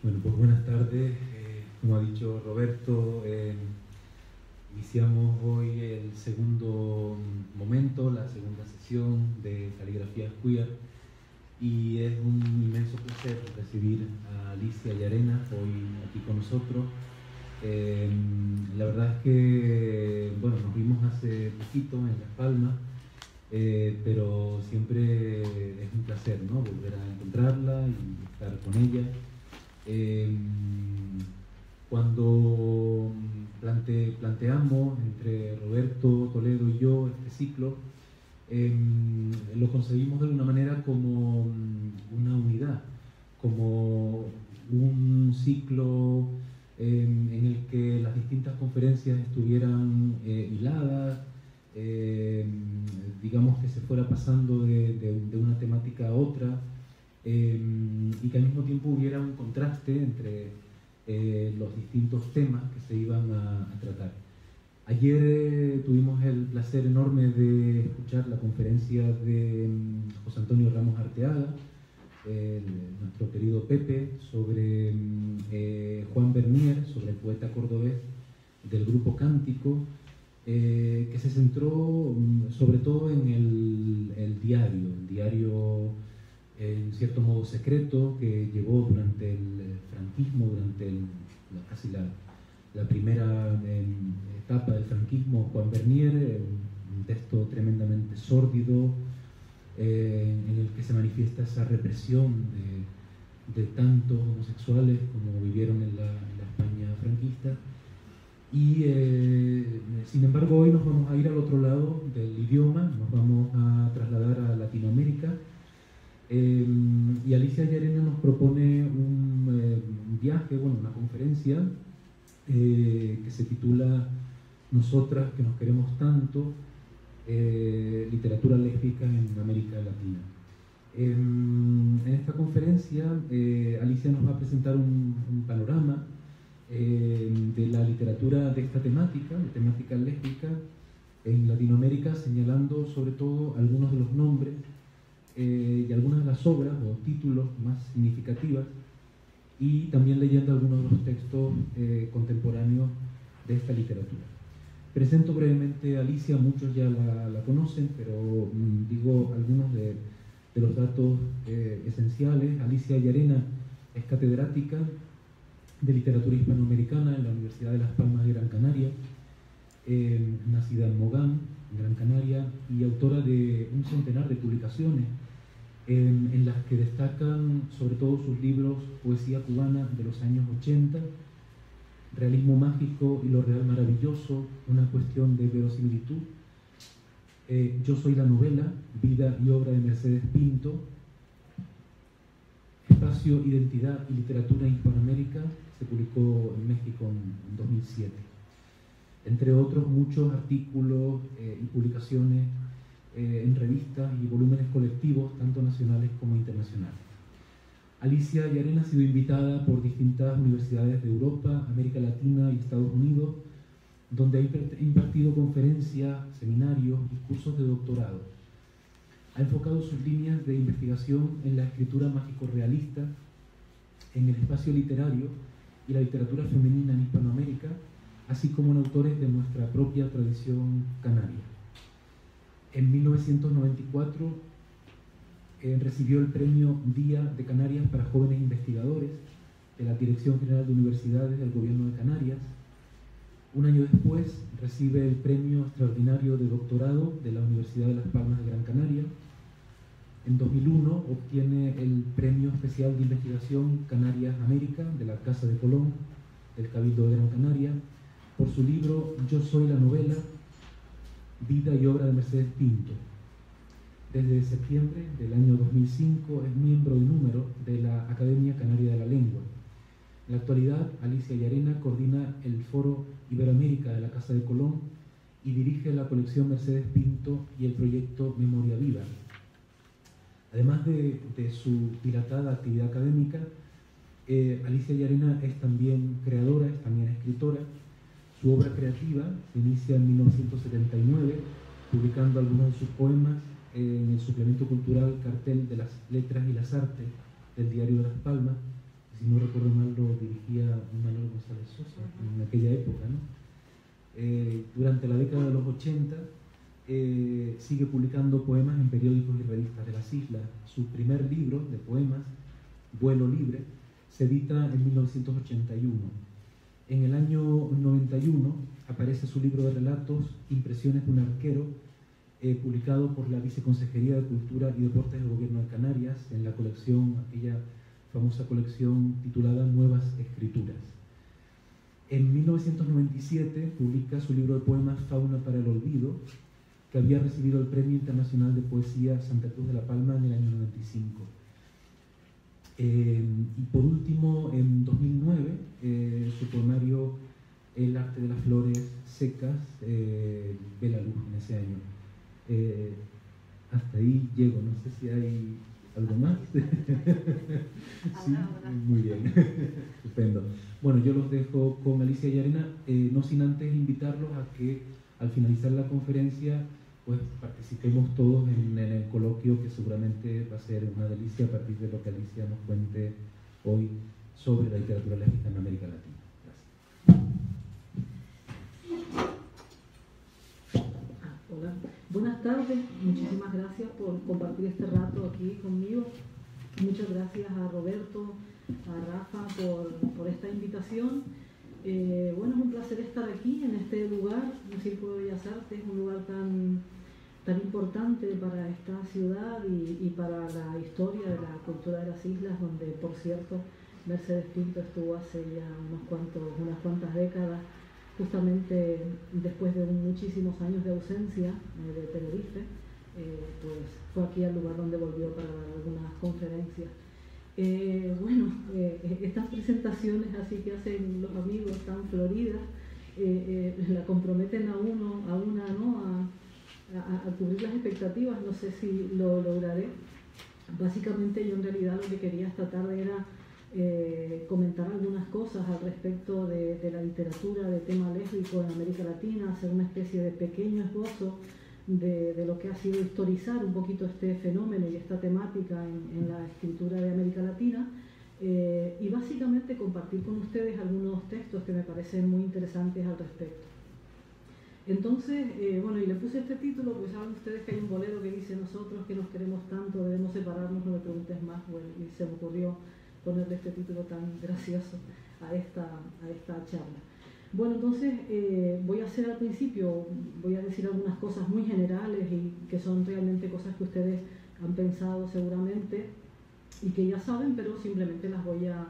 Bueno, pues buenas tardes. Como ha dicho Roberto, iniciamos hoy el segundo momento, la segunda sesión de Caligrafías Queer, y es un inmenso placer recibir a Alicia Llarena hoy aquí con nosotros. La verdad es que, bueno, nos vimos hace poquito en Las Palmas, pero siempre es un placer, ¿no?, volver a encontrarla y estar con ella. Cuando planteamos entre Roberto Toledo y yo este ciclo, lo concebimos de alguna manera como una unidad, como un ciclo en el que las distintas conferencias estuvieran hiladas, digamos que se fuera pasando de una temática a otra, y que al mismo tiempo hubiera un contraste entre los distintos temas que se iban a tratar. Ayer tuvimos el placer enorme de escuchar la conferencia de José Antonio Ramos Arteaga, nuestro querido Pepe, sobre Juan Bernier, sobre el poeta cordobés del grupo Cántico, que se centró sobre todo en el diario en cierto modo secreto que llevó durante el franquismo, durante casi la primera etapa del franquismo, Juan Bernier, un texto tremendamente sórdido, en el que se manifiesta esa represión de tantos homosexuales como vivieron en la España franquista. Y sin embargo hoy nos vamos a ir al otro lado del idioma, nos vamos a trasladar a Latinoamérica. Y Alicia Llarena nos propone un viaje, bueno, una conferencia que se titula Nosotras que nos queremos tanto, literatura lésbica en América Latina. En esta conferencia Alicia nos va a presentar un panorama de la literatura de esta temática, de temática lésbica en Latinoamérica, señalando sobre todo algunos de los nombres y algunas de las obras o títulos más significativas, y también leyendo algunos de los textos contemporáneos de esta literatura. Presento brevemente a Alicia, muchos ya la conocen, pero digo algunos de los datos esenciales. Alicia Llarena es catedrática de literatura hispanoamericana en la Universidad de Las Palmas de Gran Canaria, nacida en Mogán, Gran Canaria, y autora de un centenar de publicaciones en las que destacan sobre todo sus libros Poesía cubana de los años 80, Realismo mágico y lo real maravilloso, una cuestión de verosimilitud, Yo soy la novela, vida y obra de Mercedes Pinto, Espacio, identidad y literatura en Hispanoamérica, se publicó en México en 2007. Entre otros muchos artículos y publicaciones en revistas y volúmenes colectivos, tanto nacionales como internacionales. Alicia Llarena ha sido invitada por distintas universidades de Europa, América Latina y Estados Unidos, donde ha impartido conferencias, seminarios y cursos de doctorado. Ha enfocado sus líneas de investigación en la escritura mágico-realista, en el espacio literario y la literatura femenina en Hispanoamérica, así como en autores de nuestra propia tradición canaria. En 1994 recibió el premio Día de Canarias para Jóvenes Investigadores de la Dirección General de Universidades del Gobierno de Canarias. Un año después recibe el Premio Extraordinario de Doctorado de la Universidad de Las Palmas de Gran Canaria. En 2001 obtiene el Premio Especial de Investigación Canarias América de la Casa de Colón, del Cabildo de Gran Canaria, por su libro Yo soy la novela, vida y obra de Mercedes Pinto. Desde septiembre del año 2005 es miembro de número de la Academia Canaria de la Lengua. En la actualidad, Alicia Llarena coordina el Foro Iberoamérica de la Casa de Colón y dirige la colección Mercedes Pinto y el proyecto Memoria Viva. Además de su dilatada actividad académica, Alicia Llarena es también creadora, es también escritora. Su obra creativa se inicia en 1979, publicando algunos de sus poemas en el suplemento cultural Cartel de las Letras y las Artes del Diario de Las Palmas, si no recuerdo mal, lo dirigía Manuel González Sosa en aquella época, ¿no? Durante la década de los 80 sigue publicando poemas en periódicos y revistas de las islas. Su primer libro de poemas, Vuelo Libre, se edita en 1981. En el año 91 aparece su libro de relatos, Impresiones de un arquero, publicado por la Viceconsejería de Cultura y Deportes del Gobierno de Canarias, en la colección, aquella famosa colección titulada Nuevas Escrituras. En 1997 publica su libro de poemas Fauna para el Olvido, que había recibido el Premio Internacional de Poesía Santa Cruz de la Palma en el año 95. Y por último, en 2009, su poemario El arte de las flores secas ve la luz en ese año. Hasta ahí llego, no sé si hay algo más. Sí, muy bien, estupendo. Bueno, yo los dejo con Alicia y Arena, no sin antes invitarlos a que al finalizar la conferencia pues participemos todos en el coloquio, que seguramente va a ser una delicia a partir de lo que Alicia nos cuente hoy sobre la literatura lésbica en América Latina. Hola, buenas tardes, muchísimas gracias por compartir este rato aquí conmigo. Muchas gracias a Roberto, a Rafa por esta invitación. Bueno, es un placer estar aquí en este lugar, el Círculo de Bellas Artes, un lugar tan importante para esta ciudad y para la historia de la cultura de las islas, donde, por cierto, Mercedes Pinto estuvo hace ya unas cuantas décadas, justamente después de muchísimos años de ausencia de Tenerife, pues fue aquí al lugar donde volvió para dar algunas conferencias. Estas presentaciones así que hacen los amigos tan floridas, la comprometen a una, ¿no? A cubrir las expectativas. No sé si lo lograré. Básicamente yo en realidad lo que quería esta tarde era comentar algunas cosas al respecto de la literatura de tema lésbico en América Latina, hacer una especie de pequeño esbozo de lo que ha sido historizar un poquito este fenómeno y esta temática en la escritura de América Latina, y básicamente compartir con ustedes algunos textos que me parecen muy interesantes al respecto. Entonces, y le puse este título, pues saben ustedes que hay un bolero que dice: nosotros que nos queremos tanto debemos separarnos, no me preguntes más. Bueno, y se me ocurrió ponerle este título tan gracioso a esta charla. Bueno, entonces voy a decir algunas cosas muy generales y que son realmente cosas que ustedes han pensado seguramente y que ya saben, pero simplemente las voy a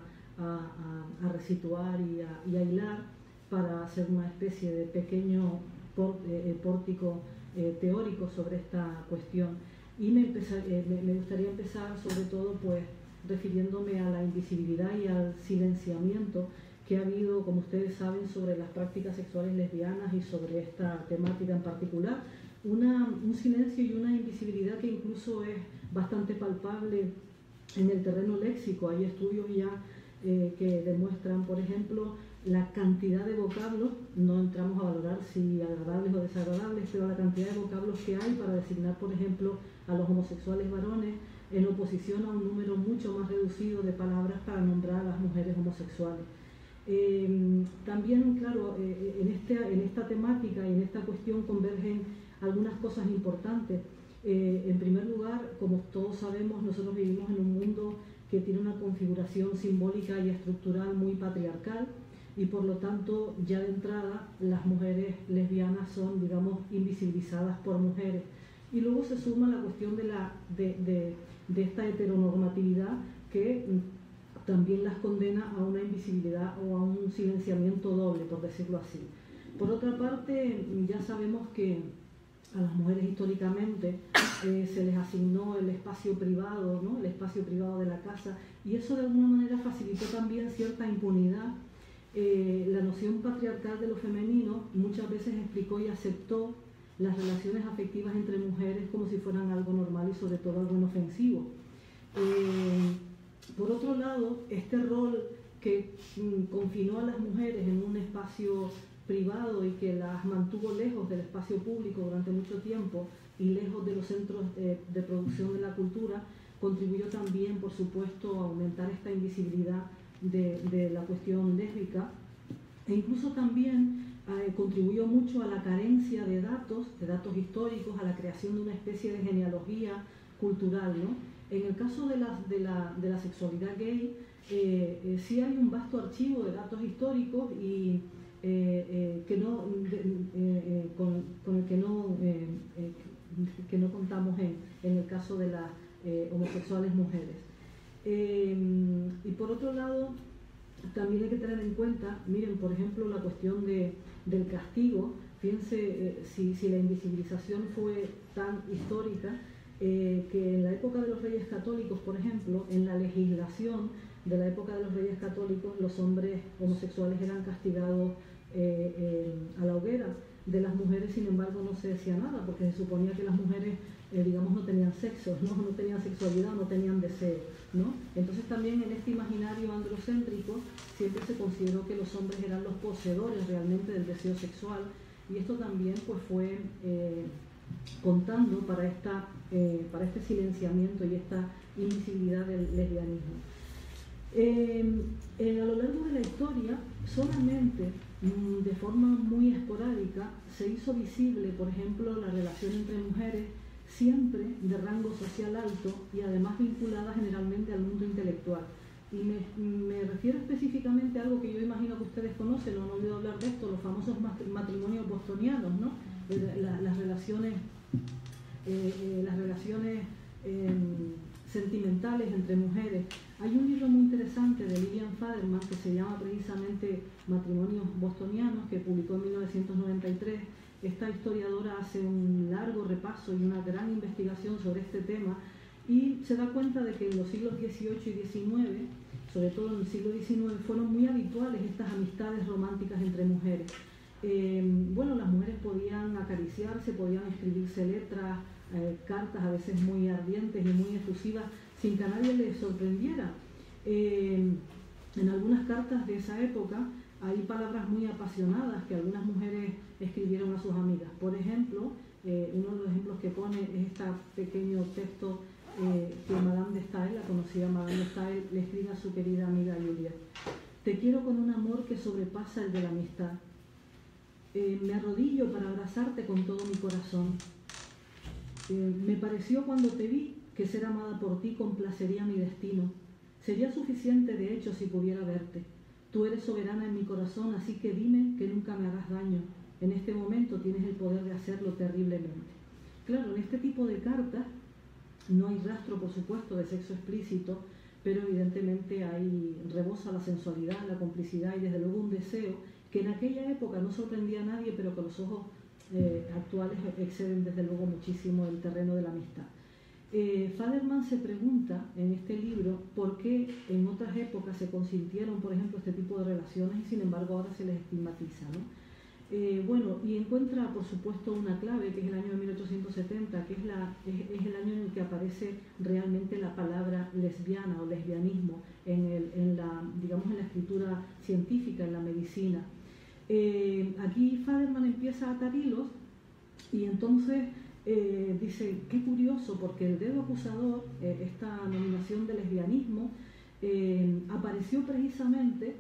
resituar y a hilar para hacer una especie de pequeño pórtico teórico sobre esta cuestión. Y me gustaría empezar sobre todo pues refiriéndome a la invisibilidad y al silenciamiento que ha habido, como ustedes saben, sobre las prácticas sexuales lesbianas y sobre esta temática en particular. Un silencio y una invisibilidad que incluso es bastante palpable en el terreno léxico. Hay estudios ya que demuestran, por ejemplo, la cantidad de vocablos, no entramos a valorar si agradables o desagradables, pero la cantidad de vocablos que hay para designar, por ejemplo, a los homosexuales varones, en oposición a un número mucho más reducido de palabras para nombrar a las mujeres homosexuales. También, claro, en esta temática y en esta cuestión convergen algunas cosas importantes. En primer lugar, como todos sabemos, nosotros vivimos en un mundo que tiene una configuración simbólica y estructural muy patriarcal, y por lo tanto, ya de entrada, las mujeres lesbianas son, digamos, invisibilizadas por mujeres. Y luego se suma la cuestión de esta heteronormatividad que también las condena a una invisibilidad o a un silenciamiento doble, por decirlo así. Por otra parte, ya sabemos que a las mujeres históricamente se les asignó el espacio privado, ¿no? El espacio privado de la casa, y eso de alguna manera facilitó también cierta impunidad. La noción patriarcal de lo femenino muchas veces explicó y aceptó las relaciones afectivas entre mujeres como si fueran algo normal y sobre todo algo inofensivo. Por otro lado, este rol que confinó a las mujeres en un espacio privado y que las mantuvo lejos del espacio público durante mucho tiempo y lejos de los centros de producción de la cultura, contribuyó también, por supuesto, a aumentar esta invisibilidad de la cuestión lésbica, e incluso también contribuyó mucho a la carencia de datos históricos, a la creación de una especie de genealogía cultural, ¿no? En el caso de la sexualidad gay, sí hay un vasto archivo de datos históricos y con el que no contamos en el caso de las homosexuales mujeres. Y por otro lado, también hay que tener en cuenta, miren, por ejemplo, la cuestión del castigo. Fíjense, si la invisibilización fue tan histórica, que en la época de los Reyes Católicos, por ejemplo, en la legislación de la época de los Reyes Católicos, los hombres homosexuales eran castigados a la hoguera. De las mujeres, sin embargo, no se decía nada, porque se suponía que las mujeres, digamos, no tenían sexo, no tenían sexualidad, no tenían deseo, ¿no? Entonces también en este imaginario androcéntrico siempre se consideró que los hombres eran los poseedores realmente del deseo sexual, y esto también pues fue contando para este silenciamiento y esta invisibilidad del lesbianismo. A lo largo de la historia, solamente de forma muy esporádica se hizo visible, por ejemplo, la relación entre mujeres, siempre de rango social alto y además vinculada generalmente al mundo intelectual. Y me refiero específicamente a algo que yo imagino que ustedes conocen, o no he oído hablar de esto, los famosos matrimonios bostonianos, ¿no? Las relaciones sentimentales entre mujeres. Hay un libro muy interesante de Lillian Faderman que se llama precisamente Matrimonios Bostonianos, que publicó en 1993. Esta historiadora hace un largo repaso y una gran investigación sobre este tema, y se da cuenta de que en los siglos XVIII y XIX, sobre todo en el siglo XIX, fueron muy habituales estas amistades románticas entre mujeres. Bueno, las mujeres podían acariciarse, podían escribirse letras, cartas a veces muy ardientes y muy efusivas, sin que a nadie les sorprendiera. En algunas cartas de esa época hay palabras muy apasionadas que algunas mujeres escribieron a sus amigas. Por ejemplo, uno de los ejemplos que pone es este pequeño texto que Madame de Staël, la conocida Madame de Staël, le escribe a su querida amiga Juliette. Te quiero con un amor que sobrepasa el de la amistad. Me arrodillo para abrazarte con todo mi corazón. Me pareció cuando te vi que ser amada por ti complacería mi destino. Sería suficiente, de hecho, si pudiera verte. Tú eres soberana en mi corazón, así que dime que nunca me hagas daño. En este momento tienes el poder de hacerlo terriblemente. Claro, en este tipo de cartas no hay rastro, por supuesto, de sexo explícito, pero evidentemente rebosa la sensualidad, la complicidad y desde luego un deseo que en aquella época no sorprendía a nadie, pero que los ojos actuales exceden desde luego muchísimo el terreno de la amistad. Faderman se pregunta en este libro por qué en otras épocas se consintieron, por ejemplo, este tipo de relaciones y sin embargo ahora se les estigmatiza, ¿no? Bueno, y encuentra por supuesto una clave, que es el año de 1870, que es el año en el que aparece realmente la palabra lesbiana o lesbianismo en la escritura científica, en la medicina. Aquí Faderman empieza a atar hilos y entonces dice, qué curioso, porque el dedo acusador, esta nominación de lesbianismo, apareció precisamente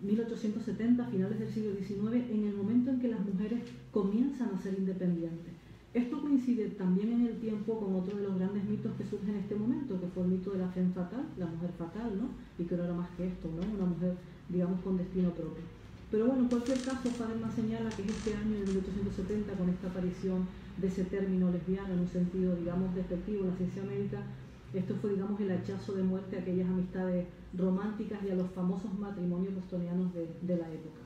1870, finales del siglo XIX, en el momento en que las mujeres comienzan a ser independientes. Esto coincide también en el tiempo con otro de los grandes mitos que surge en este momento, que fue el mito de la femme fatale, la mujer fatal, ¿no? Y que no era más que esto, ¿no? Una mujer, digamos, con destino propio. Pero bueno, en cualquier caso, Faderman señala que es este año de 1870, con esta aparición de ese término lesbiana en un sentido, digamos, despectivo en la ciencia médica, esto fue, digamos, el hachazo de muerte a aquellas amistades románticas y a los famosos matrimonios bostonianos de la época.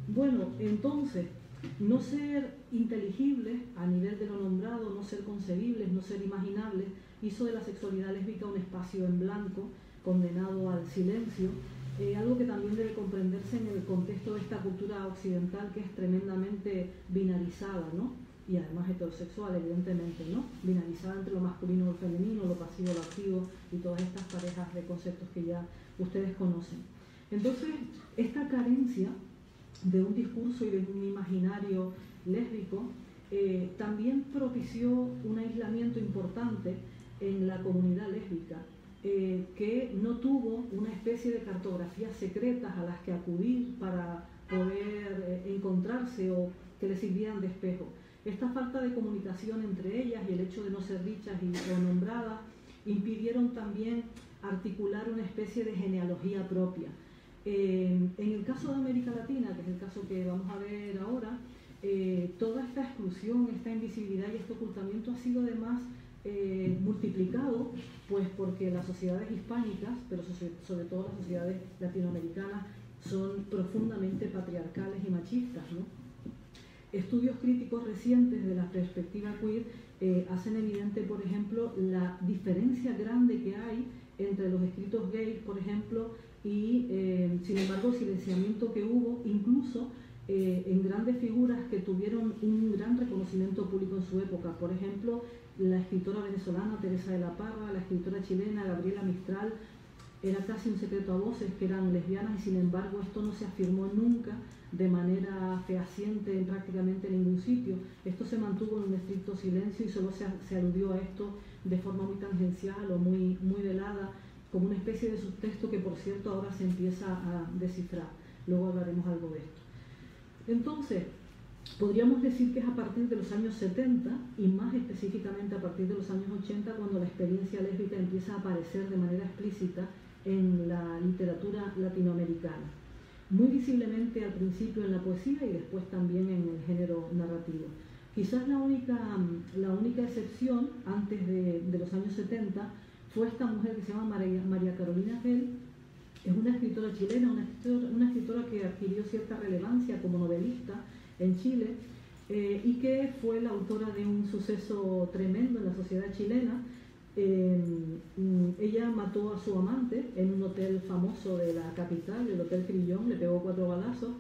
Bueno, entonces, no ser inteligibles a nivel de lo nombrado, no ser concebibles, no ser imaginables, hizo de la sexualidad lésbica un espacio en blanco, condenado al silencio, algo que también debe comprenderse en el contexto de esta cultura occidental que es tremendamente binarizada, ¿no? Y además heterosexual, evidentemente, ¿no? Binarizada entre lo masculino y lo femenino, lo pasivo, lo activo, y todas estas parejas de conceptos que ya ustedes conocen. Entonces, esta carencia de un discurso y de un imaginario lésbico también propició un aislamiento importante en la comunidad lésbica. que no tuvo una especie de cartografías secretas a las que acudir para poder encontrarse o que le sirvieran de espejo. Esta falta de comunicación entre ellas y el hecho de no ser dichas o nombradas impidieron también articular una especie de genealogía propia. En el caso de América Latina, que es el caso que vamos a ver ahora, toda esta exclusión, esta invisibilidad y este ocultamiento ha sido además multiplicado, pues porque las sociedades hispánicas, pero sobre todo las sociedades latinoamericanas, son profundamente patriarcales y machistas, ¿no? Estudios críticos recientes de la perspectiva queer hacen evidente, por ejemplo, la diferencia grande que hay entre los escritos gays, por ejemplo, y, sin embargo, el silenciamiento que hubo, incluso en grandes figuras que tuvieron un gran reconocimiento público en su época. Por ejemplo, la escritora venezolana Teresa de la Parra, la escritora chilena Gabriela Mistral. Era casi un secreto a voces que eran lesbianas y, sin embargo, esto no se afirmó nunca de manera fehaciente en prácticamente ningún sitio. Esto se mantuvo en un estricto silencio y solo se aludió a esto de forma muy tangencial o muy velada, como una especie de subtexto que, por cierto, ahora se empieza a descifrar. Luego hablaremos algo de esto. Entonces, podríamos decir que es a partir de los años 70 y más específicamente a partir de los años 80 cuando la experiencia lésbica empieza a aparecer de manera explícita en la literatura latinoamericana. Muy visiblemente al principio en la poesía y después también en el género narrativo. Quizás la única excepción antes de los años 70 fue esta mujer que se llama María Carolina Gell. Es una escritora chilena, una escritora que adquirió cierta relevancia como novelista en Chile y que fue la autora de un suceso tremendo en la sociedad chilena. Ella mató a su amante en un hotel famoso de la capital, el Hotel Crillon, le pegó 4 balazos.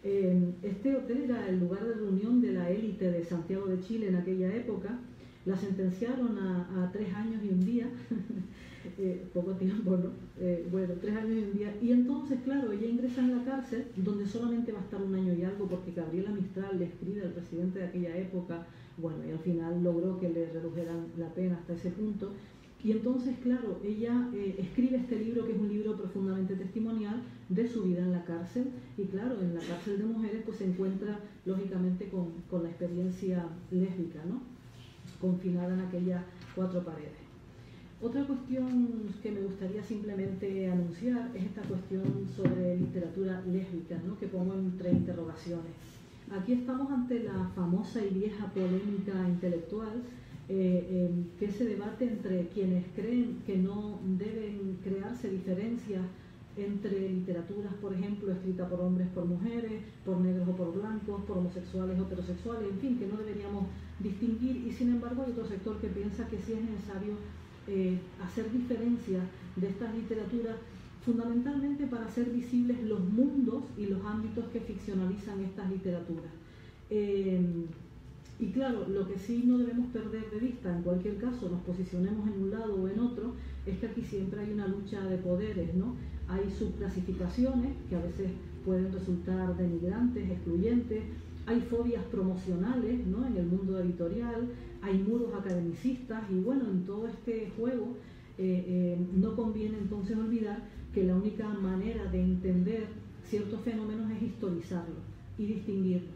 Este hotel era el lugar de reunión de la élite de Santiago de Chile en aquella época. La sentenciaron a 3 años y un día, poco tiempo, ¿no? 3 años y un día. Y entonces, claro, ella ingresa en la cárcel, donde solamente va a estar 1 año y algo, porque Gabriela Mistral le escribe al presidente de aquella época, bueno, y al final logró que le redujeran la pena hasta ese punto. Y entonces, claro, ella escribe este libro, que es un libro profundamente testimonial de su vida en la cárcel. Y claro, en la cárcel de mujeres pues se encuentra, lógicamente, con la experiencia lésbica, ¿no? Confinada en aquellas 4 paredes. Otra cuestión que me gustaría simplemente anunciar es esta cuestión sobre literatura lésbica, ¿no? Que pongo entre interrogaciones. Aquí estamos ante la famosa y vieja polémica intelectual que se debate entre quienes creen que no deben crearse diferencias entre literaturas, por ejemplo, escrita por hombres, por mujeres, por negros o por blancos, por homosexuales o heterosexuales, en fin, que no deberíamos distinguir, y sin embargo hay otro sector que piensa que sí es necesario hacer diferencia de estas literaturas, fundamentalmente para hacer visibles los mundos y los ámbitos que ficcionalizan estas literaturas. Y claro, lo que sí no debemos perder de vista, en cualquier caso, nos posicionemos en un lado o en otro, es que aquí siempre hay una lucha de poderes, ¿no? Hay subclasificaciones que a veces pueden resultar denigrantes, excluyentes, hay fobias promocionales, ¿no? En el mundo editorial, hay muros academicistas y bueno, en todo este juego no conviene entonces olvidar que la única manera de entender ciertos fenómenos es historizarlos y distinguirlos.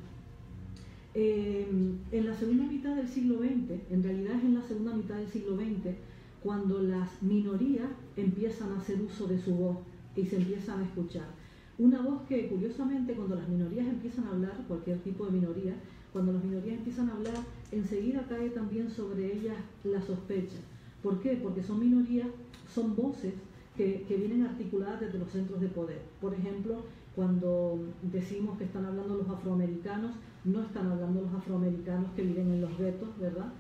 En la segunda mitad del siglo XX, en realidad es en la segunda mitad del siglo XX, cuando las minorías empiezan a hacer uso de su voz y se empiezan a escuchar. Una voz que, curiosamente, cuando las minorías empiezan a hablar, cualquier tipo de minoría, cuando las minorías empiezan a hablar, enseguida cae también sobre ellas la sospecha. ¿Por qué? Porque son minorías, son voces que vienen articuladas desde los centros de poder. Por ejemplo, cuando decimos que están hablando los afroamericanos, no están hablando los afroamericanos que viven en los guetos, ¿verdad?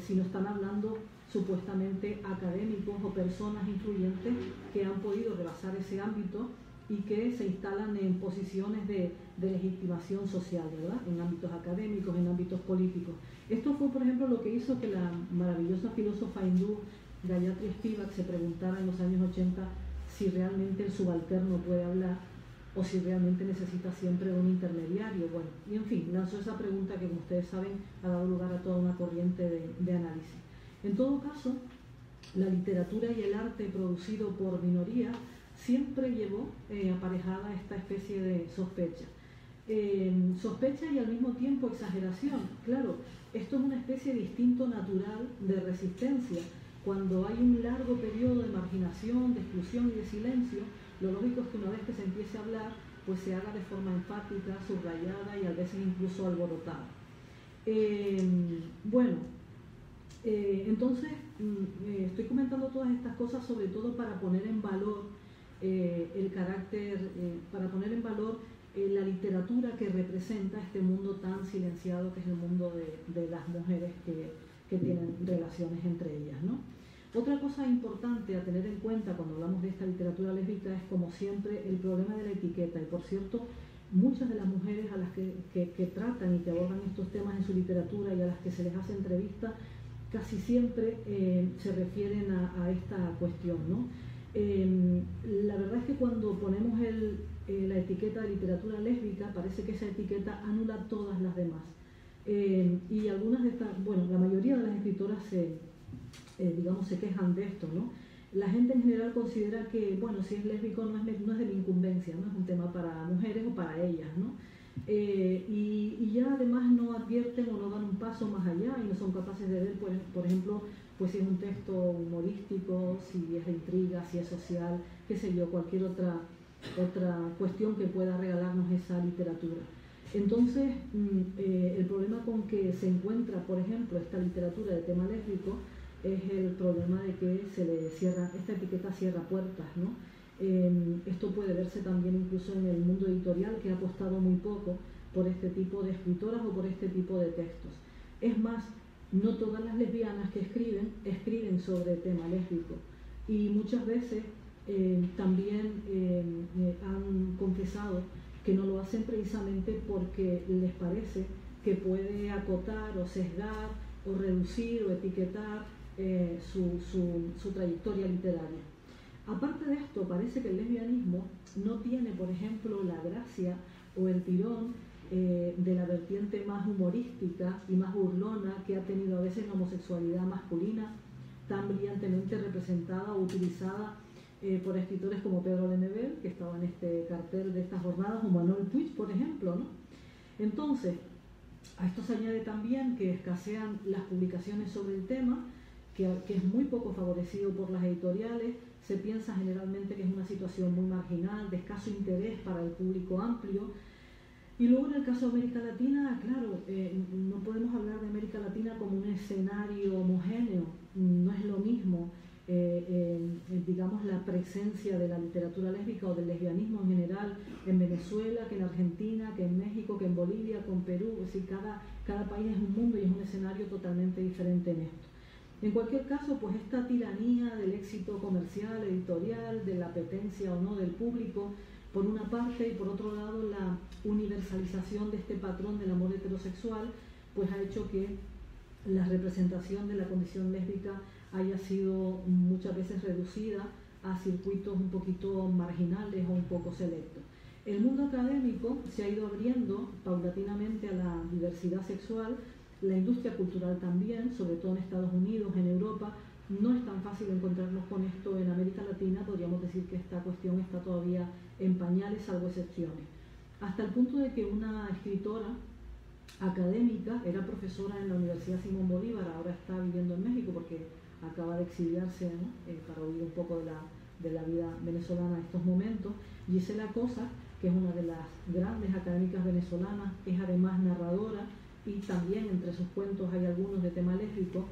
Sino están hablando supuestamente académicos o personas influyentes que han podido rebasar ese ámbito y que se instalan en posiciones de legitimación social, ¿verdad? En ámbitos académicos, en ámbitos políticos. Esto fue, por ejemplo, lo que hizo que la maravillosa filósofa hindú Gayatri Spivak se preguntara en los años 80 si realmente el subalterno puede hablar o si realmente necesita siempre un intermediario. Bueno, y en fin, lanzó esa pregunta que, como ustedes saben, ha dado lugar a toda una corriente de análisis. En todo caso, la literatura y el arte producido por minorías siempre llevó aparejada esta especie de sospecha. Sospecha y al mismo tiempo exageración. Claro, esto es una especie de instinto natural de resistencia. Cuando hay un largo periodo de marginación, de exclusión y de silencio, lo lógico es que una vez que se empiece a hablar, pues se haga de forma enfática, subrayada y a veces incluso alborotada. Entonces estoy comentando todas estas cosas sobre todo para poner en valor el carácter, para poner en valor la literatura que representa este mundo tan silenciado que es el mundo de las mujeres que tienen relaciones entre ellas, ¿no? Otra cosa importante a tener en cuenta cuando hablamos de esta literatura lésbica es, como siempre, el problema de la etiqueta. Y por cierto, muchas de las mujeres a las que tratan y que abordan estos temas en su literatura y a las que se les hace entrevista, casi siempre se refieren a esta cuestión, ¿no? La verdad es que cuando ponemos la etiqueta de literatura lésbica, parece que esa etiqueta anula todas las demás. Y algunas de estas, bueno, la mayoría de las escritoras digamos, se quejan de esto, ¿no? La gente en general considera que, bueno, si es lésbico no es de mi incumbencia, no es un tema para mujeres o para ellas, ¿no? Y ya además no advierten o no dan un paso más allá y no son capaces de ver, por ejemplo, pues si es un texto humorístico, si es de intriga, si es social, qué sé yo, cualquier otra cuestión que pueda regalarnos esa literatura. Entonces, el problema con que se encuentra, por ejemplo, esta literatura de tema lésbico es el problema de que se le cierra, esta etiqueta cierra puertas, ¿no? Esto puede verse también incluso en el mundo editorial, que ha apostado muy poco por este tipo de escritoras o por este tipo de textos. Es más, no todas las lesbianas que escriben sobre tema lésbico, y muchas veces también han confesado que no lo hacen precisamente porque les parece que puede acotar o sesgar o reducir o etiquetar su trayectoria literaria. Aparte de esto, parece que el lesbianismo no tiene, por ejemplo, la gracia o el tirón de la vertiente más humorística y más burlona que ha tenido a veces la homosexualidad masculina, tan brillantemente representada o utilizada por escritores como Pedro Lemebel, que estaba en este cartel de estas jornadas, o Manuel Puig, por ejemplo, ¿no? Entonces, a esto se añade también que escasean las publicaciones sobre el tema, que es muy poco favorecido por las editoriales. Se piensa generalmente que es una situación muy marginal, de escaso interés para el público amplio. Y luego en el caso de América Latina, claro, no podemos hablar de América Latina como un escenario homogéneo, no es lo mismo, digamos, la presencia de la literatura lésbica o del lesbianismo en general en Venezuela, que en Argentina, que en México, que en Bolivia, con Perú. Es decir, cada país es un mundo y es un escenario totalmente diferente en esto. En cualquier caso, pues esta tiranía del éxito comercial, editorial, de la apetencia o no del público, por una parte, y por otro lado la universalización de este patrón del amor heterosexual, pues ha hecho que la representación de la condición lésbica haya sido muchas veces reducida a circuitos un poquito marginales o un poco selectos. El mundo académico se ha ido abriendo paulatinamente a la diversidad sexual, la industria cultural también, sobre todo en Estados Unidos, en Europa. No es tan fácil encontrarnos con esto en América Latina, podríamos decir que esta cuestión está todavía en pañales, salvo excepciones. Hasta el punto de que una escritora académica, era profesora en la Universidad Simón Bolívar, ahora está viviendo en México porque acaba de exiliarse, ¿no? Para huir un poco de la vida venezolana en estos momentos. Gisela Cosa, que es una de las grandes académicas venezolanas, es además narradora y también entre sus cuentos hay algunos de tema lésbico,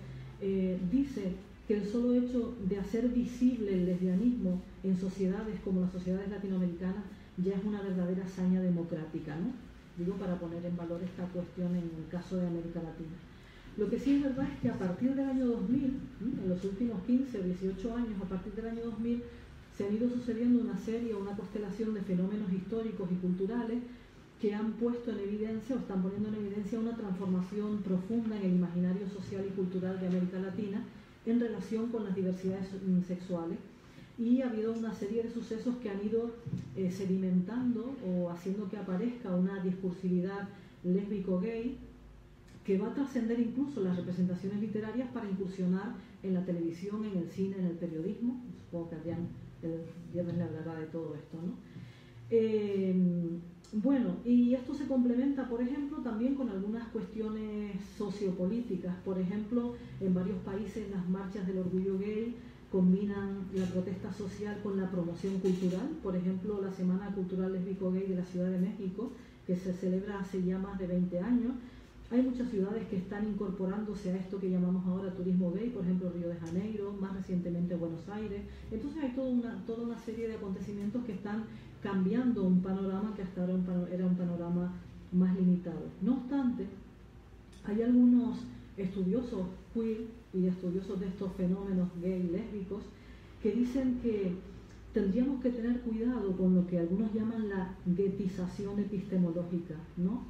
dice que el solo hecho de hacer visible el lesbianismo en sociedades como las sociedades latinoamericanas ya es una verdadera hazaña democrática, ¿no? Digo, para poner en valor esta cuestión en el caso de América Latina. Lo que sí es verdad es que a partir del año 2000, en los últimos 15 o 18 años, a partir del año 2000, se han ido sucediendo una serie o una constelación de fenómenos históricos y culturales que han puesto en evidencia o están poniendo en evidencia una transformación profunda en el imaginario social y cultural de América Latina en relación con las diversidades sexuales. Y ha habido una serie de sucesos que han ido sedimentando o haciendo que aparezca una discursividad lésbico-gay que va a trascender incluso las representaciones literarias para incursionar en la televisión, en el cine, en el periodismo. Supongo que Adrián el viernes le hablará de todo esto, ¿no? Bueno, y esto se complementa, por ejemplo, también con algunas cuestiones sociopolíticas. Por ejemplo, en varios países las marchas del orgullo gay combinan la protesta social con la promoción cultural. Por ejemplo, la Semana Cultural Lésbico Gay de la Ciudad de México, que se celebra hace ya más de 20 años. Hay muchas ciudades que están incorporándose a esto que llamamos ahora turismo gay, por ejemplo Río de Janeiro, más recientemente Buenos Aires. Entonces hay toda una serie de acontecimientos que están cambiando un panorama que hasta ahora era un panorama más limitado. No obstante, hay algunos estudiosos queer y estudiosos de estos fenómenos gay y lésbicos que dicen que tendríamos que tener cuidado con lo que algunos llaman la getización epistemológica, ¿no?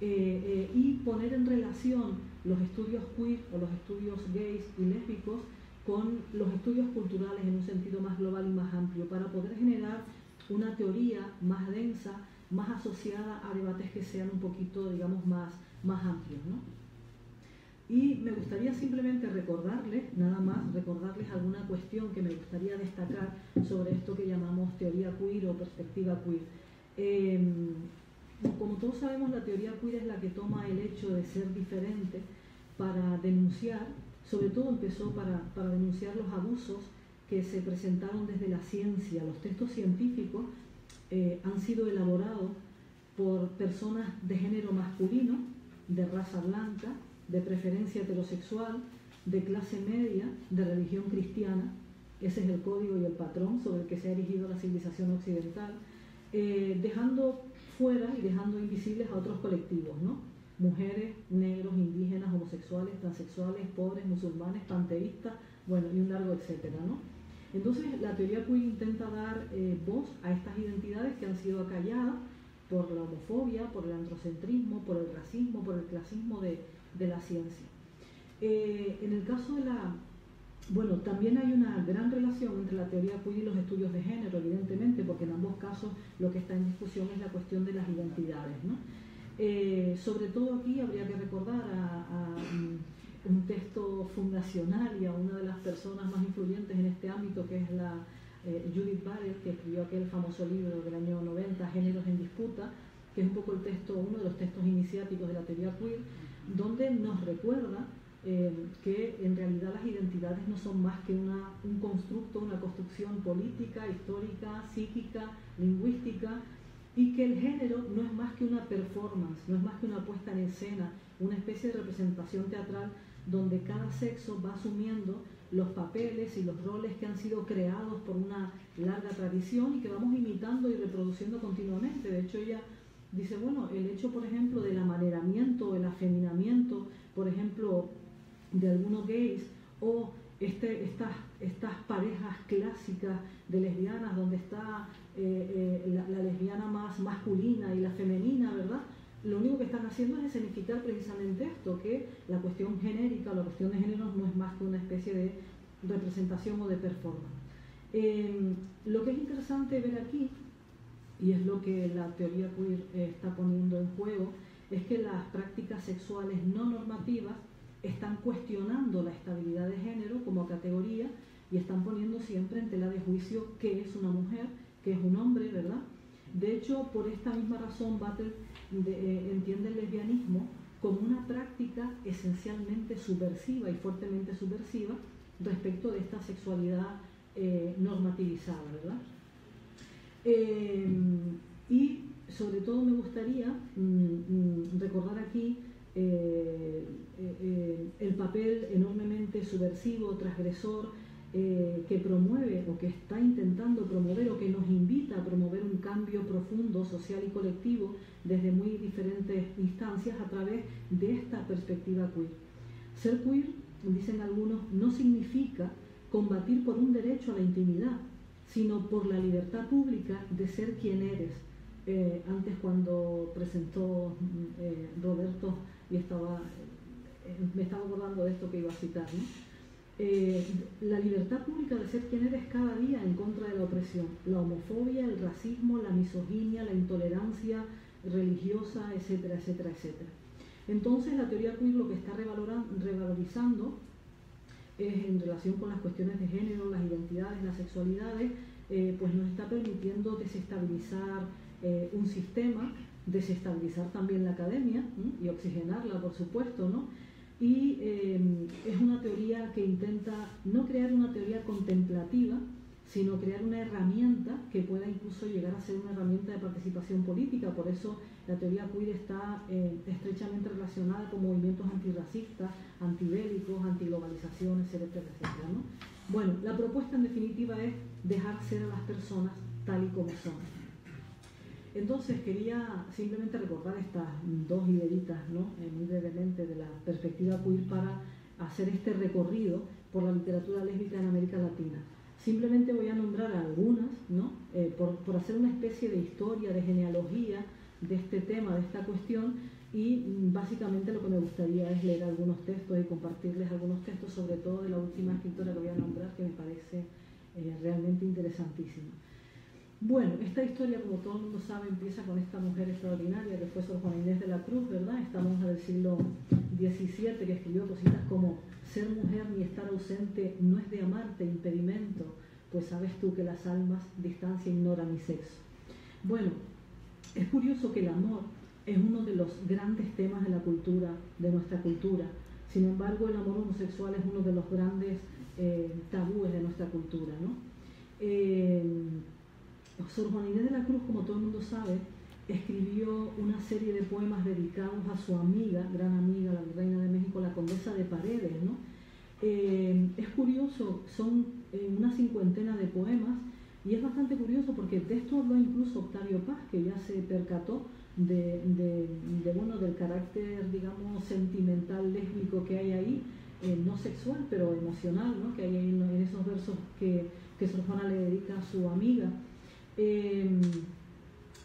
Y poner en relación los estudios queer o los estudios gays y lésbicos con los estudios culturales en un sentido más global y más amplio, para poder generar una teoría más densa, más asociada a debates que sean un poquito, digamos, más amplios, ¿no? Y me gustaría simplemente recordarles, nada más, recordarles alguna cuestión que me gustaría destacar sobre esto que llamamos teoría queer o perspectiva queer. Como todos sabemos, la teoría queer es la que toma el hecho de ser diferente para denunciar, sobre todo empezó para denunciar los abusos que se presentaron desde la ciencia. Los textos científicos han sido elaborados por personas de género masculino, de raza blanca, de preferencia heterosexual, de clase media, de religión cristiana. Ese es el código y el patrón sobre el que se ha erigido la civilización occidental, dejando fuera y dejando invisibles a otros colectivos, ¿no? Mujeres, negros, indígenas, homosexuales, transexuales, pobres, musulmanes, panteístas, bueno, y un largo etcétera, ¿no? Entonces, la teoría queer intenta dar voz a estas identidades que han sido acalladas por la homofobia, por el androcentrismo, por el racismo, por el clasismo de la ciencia. En el caso de la... Bueno, también hay una gran relación entre la teoría queer y los estudios de género, evidentemente, porque en ambos casos lo que está en discusión es la cuestión de las identidades, ¿no? Sobre todo aquí habría que recordar a un texto fundacional y a una de las personas más influyentes en este ámbito, que es la Judith Butler, que escribió aquel famoso libro del año 90, Géneros en disputa, que es un poco uno de los textos iniciáticos de la teoría queer, donde nos recuerda que en realidad las identidades no son más que un constructo, una construcción política, histórica, psíquica, lingüística, y que el género no es más que una performance, no es más que una puesta en escena, una especie de representación teatral donde cada sexo va asumiendo los papeles y los roles que han sido creados por una larga tradición y que vamos imitando y reproduciendo continuamente. De hecho, ella dice, bueno, el hecho, por ejemplo, del amaneramiento, el afeminamiento, por ejemplo, de algunos gays, o estas parejas clásicas de lesbianas, donde está la lesbiana más masculina y la femenina, ¿verdad? Lo único que están haciendo es escenificar precisamente esto, que la cuestión genérica o la cuestión de género no es más que una especie de representación o de performance. Lo que es interesante ver aquí, y es lo que la teoría queer está poniendo en juego, es que las prácticas sexuales no normativas están cuestionando la estabilidad de género como categoría y están poniendo siempre en tela de juicio qué es una mujer, qué es un hombre, ¿verdad? De hecho, por esta misma razón, Butler entiende el lesbianismo como una práctica esencialmente subversiva y fuertemente subversiva respecto de esta sexualidad normativizada, ¿verdad? Y sobre todo me gustaría recordar aquí el papel enormemente subversivo, transgresor, que promueve o que está intentando promover o que nos invita a promover un cambio profundo, social y colectivo desde muy diferentes instancias a través de esta perspectiva queer. Ser queer, dicen algunos, no significa combatir por un derecho a la intimidad, sino por la libertad pública de ser quien eres. Antes, cuando presentó Roberto, y me estaba acordando de esto que iba a citar, ¿no? La libertad pública de ser quien eres cada día en contra de la opresión, la homofobia, el racismo, la misoginia, la intolerancia religiosa, etcétera, etcétera, etcétera. Entonces la teoría queer lo que está revalorizando es, en relación con las cuestiones de género, las identidades, las sexualidades, pues nos está permitiendo desestabilizar un sistema, desestabilizar también la academia y oxigenarla, por supuesto, ¿no? Y es una teoría que intenta no crear una teoría contemplativa, sino crear una herramienta que pueda incluso llegar a ser una herramienta de participación política. Por eso la teoría queer está estrechamente relacionada con movimientos antirracistas, antibélicos, antiglobalización, etcétera, etcétera, ¿no? Bueno, la propuesta en definitiva es dejar ser a las personas tal y como son. Entonces quería simplemente recordar estas dos ideitas, ¿no? Muy brevemente, de la perspectiva queer para hacer este recorrido por la literatura lésbica en América Latina. Simplemente voy a nombrar algunas, ¿no? Por hacer una especie de historia, de genealogía de este tema, de esta cuestión, y básicamente lo que me gustaría es leer algunos textos y compartirles algunos textos, sobre todo de la última escritora que voy a nombrar, que me parece realmente interesantísima. Bueno, esta historia, como todo el mundo sabe, empieza con esta mujer extraordinaria que fue Sor Juana Inés de la Cruz, ¿verdad? Esta monja del siglo XVII que escribió cositas como: ser mujer ni estar ausente no es de amarte impedimento, pues sabes tú que las almas distancia ignoran mi sexo. Bueno, es curioso que el amor es uno de los grandes temas de la cultura, de nuestra cultura. Sin embargo, el amor homosexual es uno de los grandes tabúes de nuestra cultura, ¿no? Sor Juana Inés de la Cruz, como todo el mundo sabe, escribió una serie de poemas dedicados a su amiga, gran amiga, la virreina de México, la condesa de Paredes, ¿no? Es curioso, son una cincuentena de poemas, y es bastante curioso porque de esto habló incluso Octavio Paz, que ya se percató bueno, del carácter, digamos, sentimental, lésbico que hay ahí, no sexual, pero emocional, ¿no? Que hay ahí en esos versos que Sor Juana le dedica a su amiga.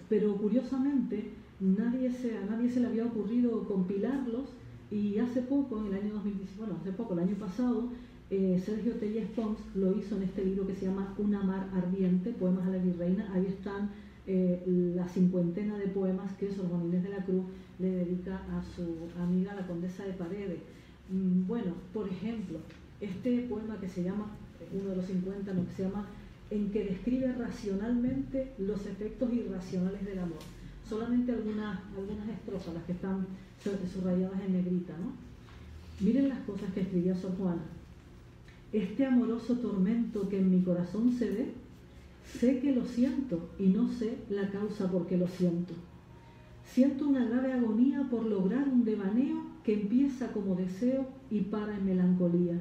Pero curiosamente a nadie se le había ocurrido compilarlos, y hace poco, en el año 2010, bueno, hace poco, el año pasado, Sergio Tellez Pons lo hizo en este libro que se llama Una mar ardiente, poemas a la virreina. Ahí están la cincuentena de poemas que Sor Juana Inés de la Cruz le dedica a su amiga, la condesa de Paredes. Bueno, por ejemplo, este poema que se llama, uno de los 50, ¿no?, que se llama En que describe racionalmente los efectos irracionales del amor. Solamente algunas estrofas, las que están subrayadas en negrita, ¿no? Miren las cosas que escribía Sor Juana. Este amoroso tormento que en mi corazón se ve, sé que lo siento y no sé la causa por qué lo siento. Siento una grave agonía por lograr un devaneo que empieza como deseo y para en melancolía.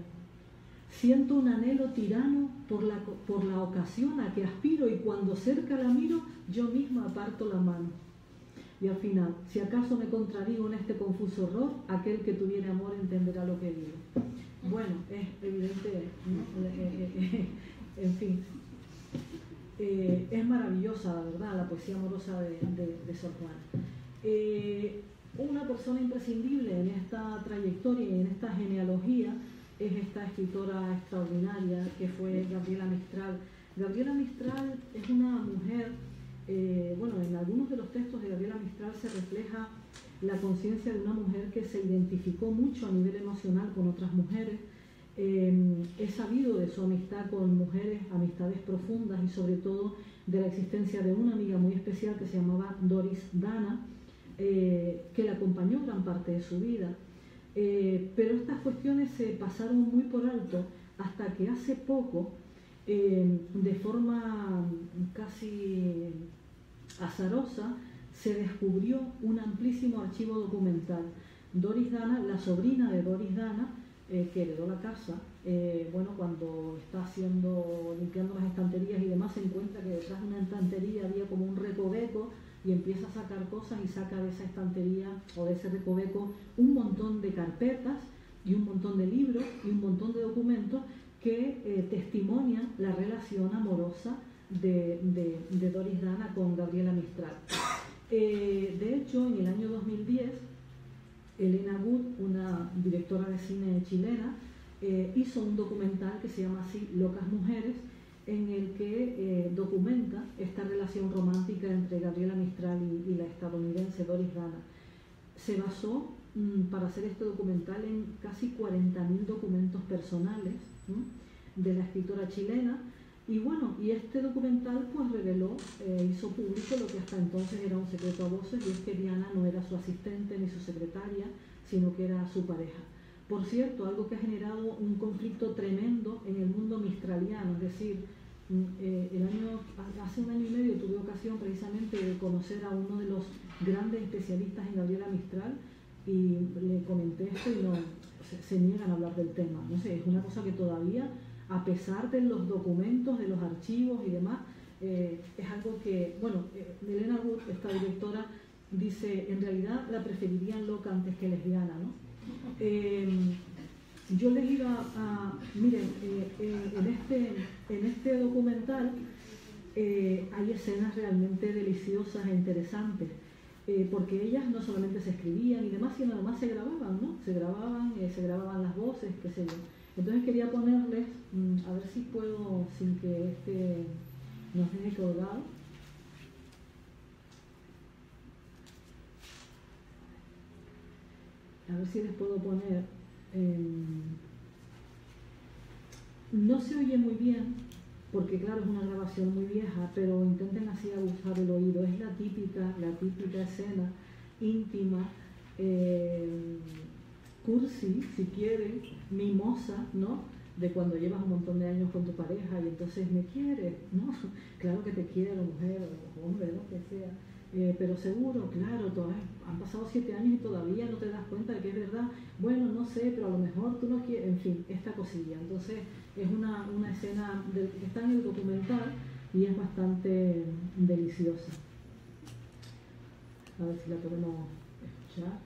Siento un anhelo tirano por la ocasión a que aspiro, y cuando cerca la miro, yo misma aparto la mano. Y al final, si acaso me contradigo en este confuso horror, aquel que tuviere amor entenderá lo que digo. Bueno, es evidente, ¿no? En fin, es maravillosa, la verdad, la poesía amorosa de Sor Juana. Una persona imprescindible en esta trayectoria y en esta genealogía es esta escritora extraordinaria que fue Gabriela Mistral. Gabriela Mistral es una mujer, bueno, en algunos de los textos de Gabriela Mistral se refleja la conciencia de una mujer que se identificó mucho a nivel emocional con otras mujeres. He sabido de su amistad con mujeres, amistades profundas, y sobre todo de la existencia de una amiga muy especial que se llamaba Doris Dana, que la acompañó gran parte de su vida. Pero estas cuestiones se pasaron muy por alto hasta que hace poco, de forma casi azarosa, se descubrió un amplísimo archivo documental. Doris Dana, la sobrina de Doris Dana, que heredó la casa, bueno, cuando está limpiando las estanterías y demás, se encuentra que detrás de una estantería había como un recoveco, y empieza a sacar cosas y saca de esa estantería o de ese recoveco un montón de carpetas y un montón de libros y un montón de documentos que testimonian la relación amorosa de Doris Dana con Gabriela Mistral. De hecho, en el año 2010, Elena Wood, una directora de cine chilena, hizo un documental que se llama así, Locas Mujeres, en el que documenta esta relación romántica entre Gabriela Mistral y la estadounidense Doris Dana. Se basó para hacer este documental en casi 40.000 documentos personales, ¿no?, de la escritora chilena. Y bueno, y este documental pues reveló, hizo público lo que hasta entonces era un secreto a voces, y es que Diana no era su asistente ni su secretaria, sino que era su pareja. Por cierto, algo que ha generado un conflicto tremendo en el mundo mistraliano, es decir, hace un año y medio tuve ocasión precisamente de conocer a uno de los grandes especialistas en Gabriela Mistral, y le comenté esto y no, se niegan a hablar del tema. No sé, es una cosa que todavía, a pesar de los documentos, de los archivos y demás, es algo que, bueno, Elena Wood, esta directora, dice, en realidad la preferirían loca antes que lesbiana, ¿no? Yo les iba a... Miren, en este documental hay escenas realmente deliciosas e interesantes, porque ellas no solamente se escribían y demás, sino además se grababan, ¿no? Se grababan las voces, qué sé yo. Entonces quería ponerles, a ver si puedo, sin que nos deje colgado. A ver si les puedo poner. No se oye muy bien, porque claro, es una grabación muy vieja, pero intenten así abusar el oído. Es la típica escena íntima, cursi, si quieren, mimosa, ¿no? De cuando llevas un montón de años con tu pareja y entonces me quieres, ¿no? Claro que te quiero, mujer o hombre, lo que sea. Pero seguro, claro, han pasado 7 años y todavía no te das cuenta de que es verdad. Bueno, no sé, pero a lo mejor tú no quieres, en fin, esta cosilla. Entonces es una escena que está en el documental y es bastante deliciosa. A ver si la podemos escuchar.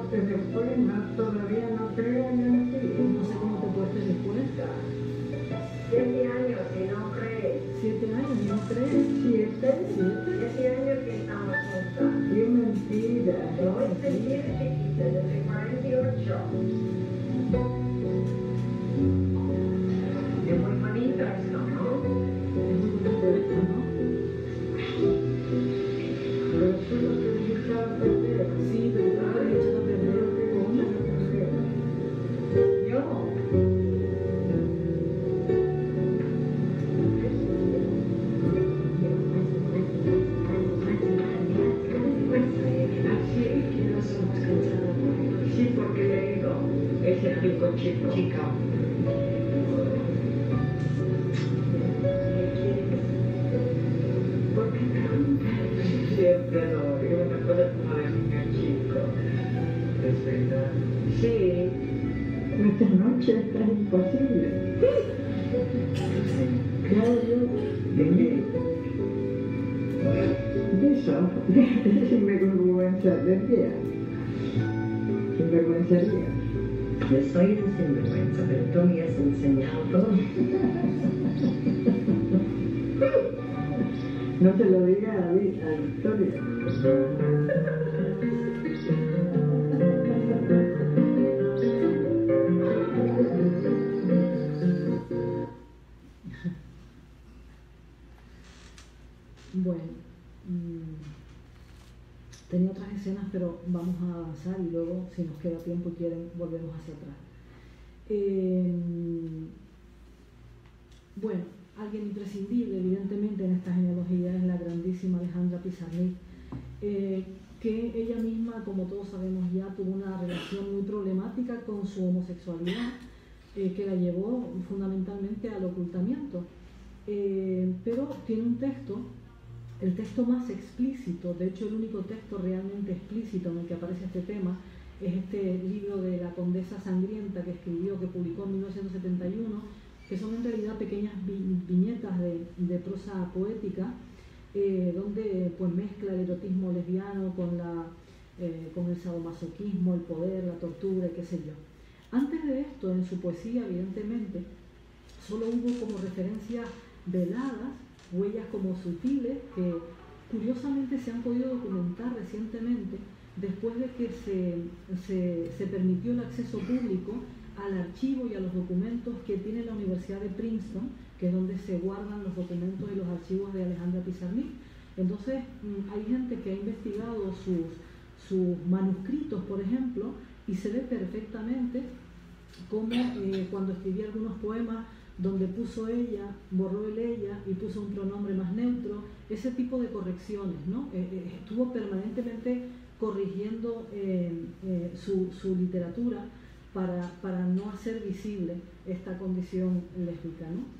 Después, todavía no creo en ti. No sé cómo te portes después. 7 años y no crees. 7 años y no crees. 7 años que estamos juntas. Qué mentira. Yo estoy bien chiquita, desde 48. Es muy bonito esto, ¿no? Es muy bonito esto, ¿no? Pero tú lo que dijiste a perder. Sí, pero tú lo que echado a perder. Sí, porque he leído ese rico chica. ¿Por qué preguntas? Siempre lo digo, una cosa como de niño chico. Es verdad. Sí. Esta noche está imposible. Claro, de eso, de sinvergüenza del día. Sinvergüencería. Yo soy de sinvergüenza, pero tú me has enseñado todo. No te lo diga a Victoria. Bueno, tenía otras escenas, pero vamos a avanzar y luego, si nos queda tiempo y quieren, volvemos hacia atrás. Bueno, alguien imprescindible, evidentemente, en esta genealogía es la grandísima Alejandra Pizarnik, que ella misma, como todos sabemos ya, tuvo una relación muy problemática con su homosexualidad, que la llevó fundamentalmente al ocultamiento. Pero tiene un texto, el texto más explícito, de hecho el único texto realmente explícito en el que aparece este tema, es este libro de La Condesa Sangrienta que escribió, que publicó en 1971, que son en realidad pequeñas viñetas de prosa poética, donde pues mezcla el erotismo lesbiano con el sadomasoquismo, el poder, la tortura y qué sé yo. Antes de esto, en su poesía, evidentemente, solo hubo como referencias veladas, huellas como sutiles, que curiosamente se han podido documentar recientemente después de que se permitió el acceso público al archivo y a los documentos que tiene la Universidad de Princeton, que es donde se guardan los documentos y los archivos de Alejandra Pizarnik. Entonces, hay gente que ha investigado sus manuscritos, por ejemplo, y se ve perfectamente cómo cuando escribía algunos poemas donde puso ella, borró el ella y puso un pronombre más neutro, ese tipo de correcciones, ¿no? Estuvo permanentemente corrigiendo su literatura para no hacer visible esta condición lésbica, ¿no?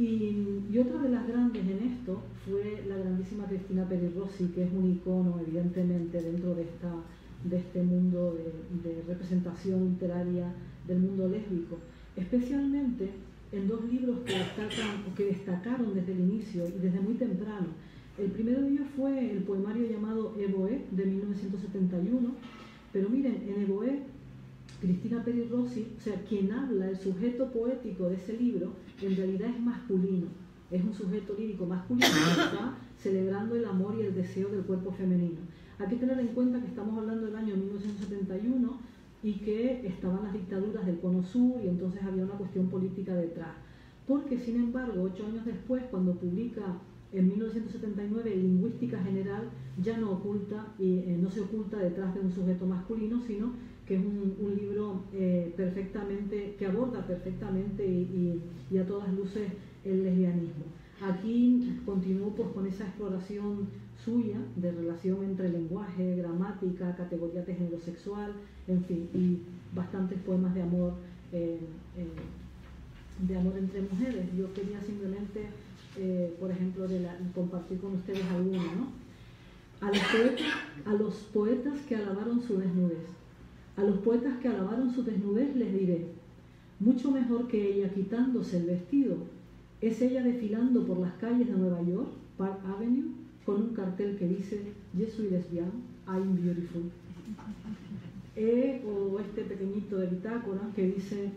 Y otra de las grandes en esto fue la grandísima Cristina Peri Rossi, que es un icono evidentemente dentro de este mundo de representación literaria del mundo lésbico, especialmente en dos libros que destacaron desde el inicio y desde muy temprano. El primero de ellos fue el poemario llamado Evoe, de 1971, pero miren, en Evoe, Cristina Peri Rossi, o sea, quien habla, el sujeto poético de ese libro, en realidad es masculino, es un sujeto lírico masculino que está celebrando el amor y el deseo del cuerpo femenino. Hay que tener en cuenta que estamos hablando del año 1971 y que estaban las dictaduras del Cono Sur y entonces había una cuestión política detrás. Porque, sin embargo, 8 años después, cuando publica en 1979 Lingüística General, ya no oculta y no se oculta detrás de un sujeto masculino, sino que es un libro perfectamente, que aborda perfectamente y a todas luces el lesbianismo. Aquí continuó pues con esa exploración suya de relación entre lenguaje, gramática, categorías de género sexual, en fin, y bastantes poemas de amor entre mujeres. Yo quería simplemente, por ejemplo, compartir con ustedes algunos, ¿no? A los poetas que alabaron su desnudez. A los poetas que alabaron su desnudez les diré, mucho mejor que ella quitándose el vestido, es ella desfilando por las calles de Nueva York, Park Avenue, con un cartel que dice, Je suis lesbian, I'm beautiful. O este pequeñito de bitácora que dice,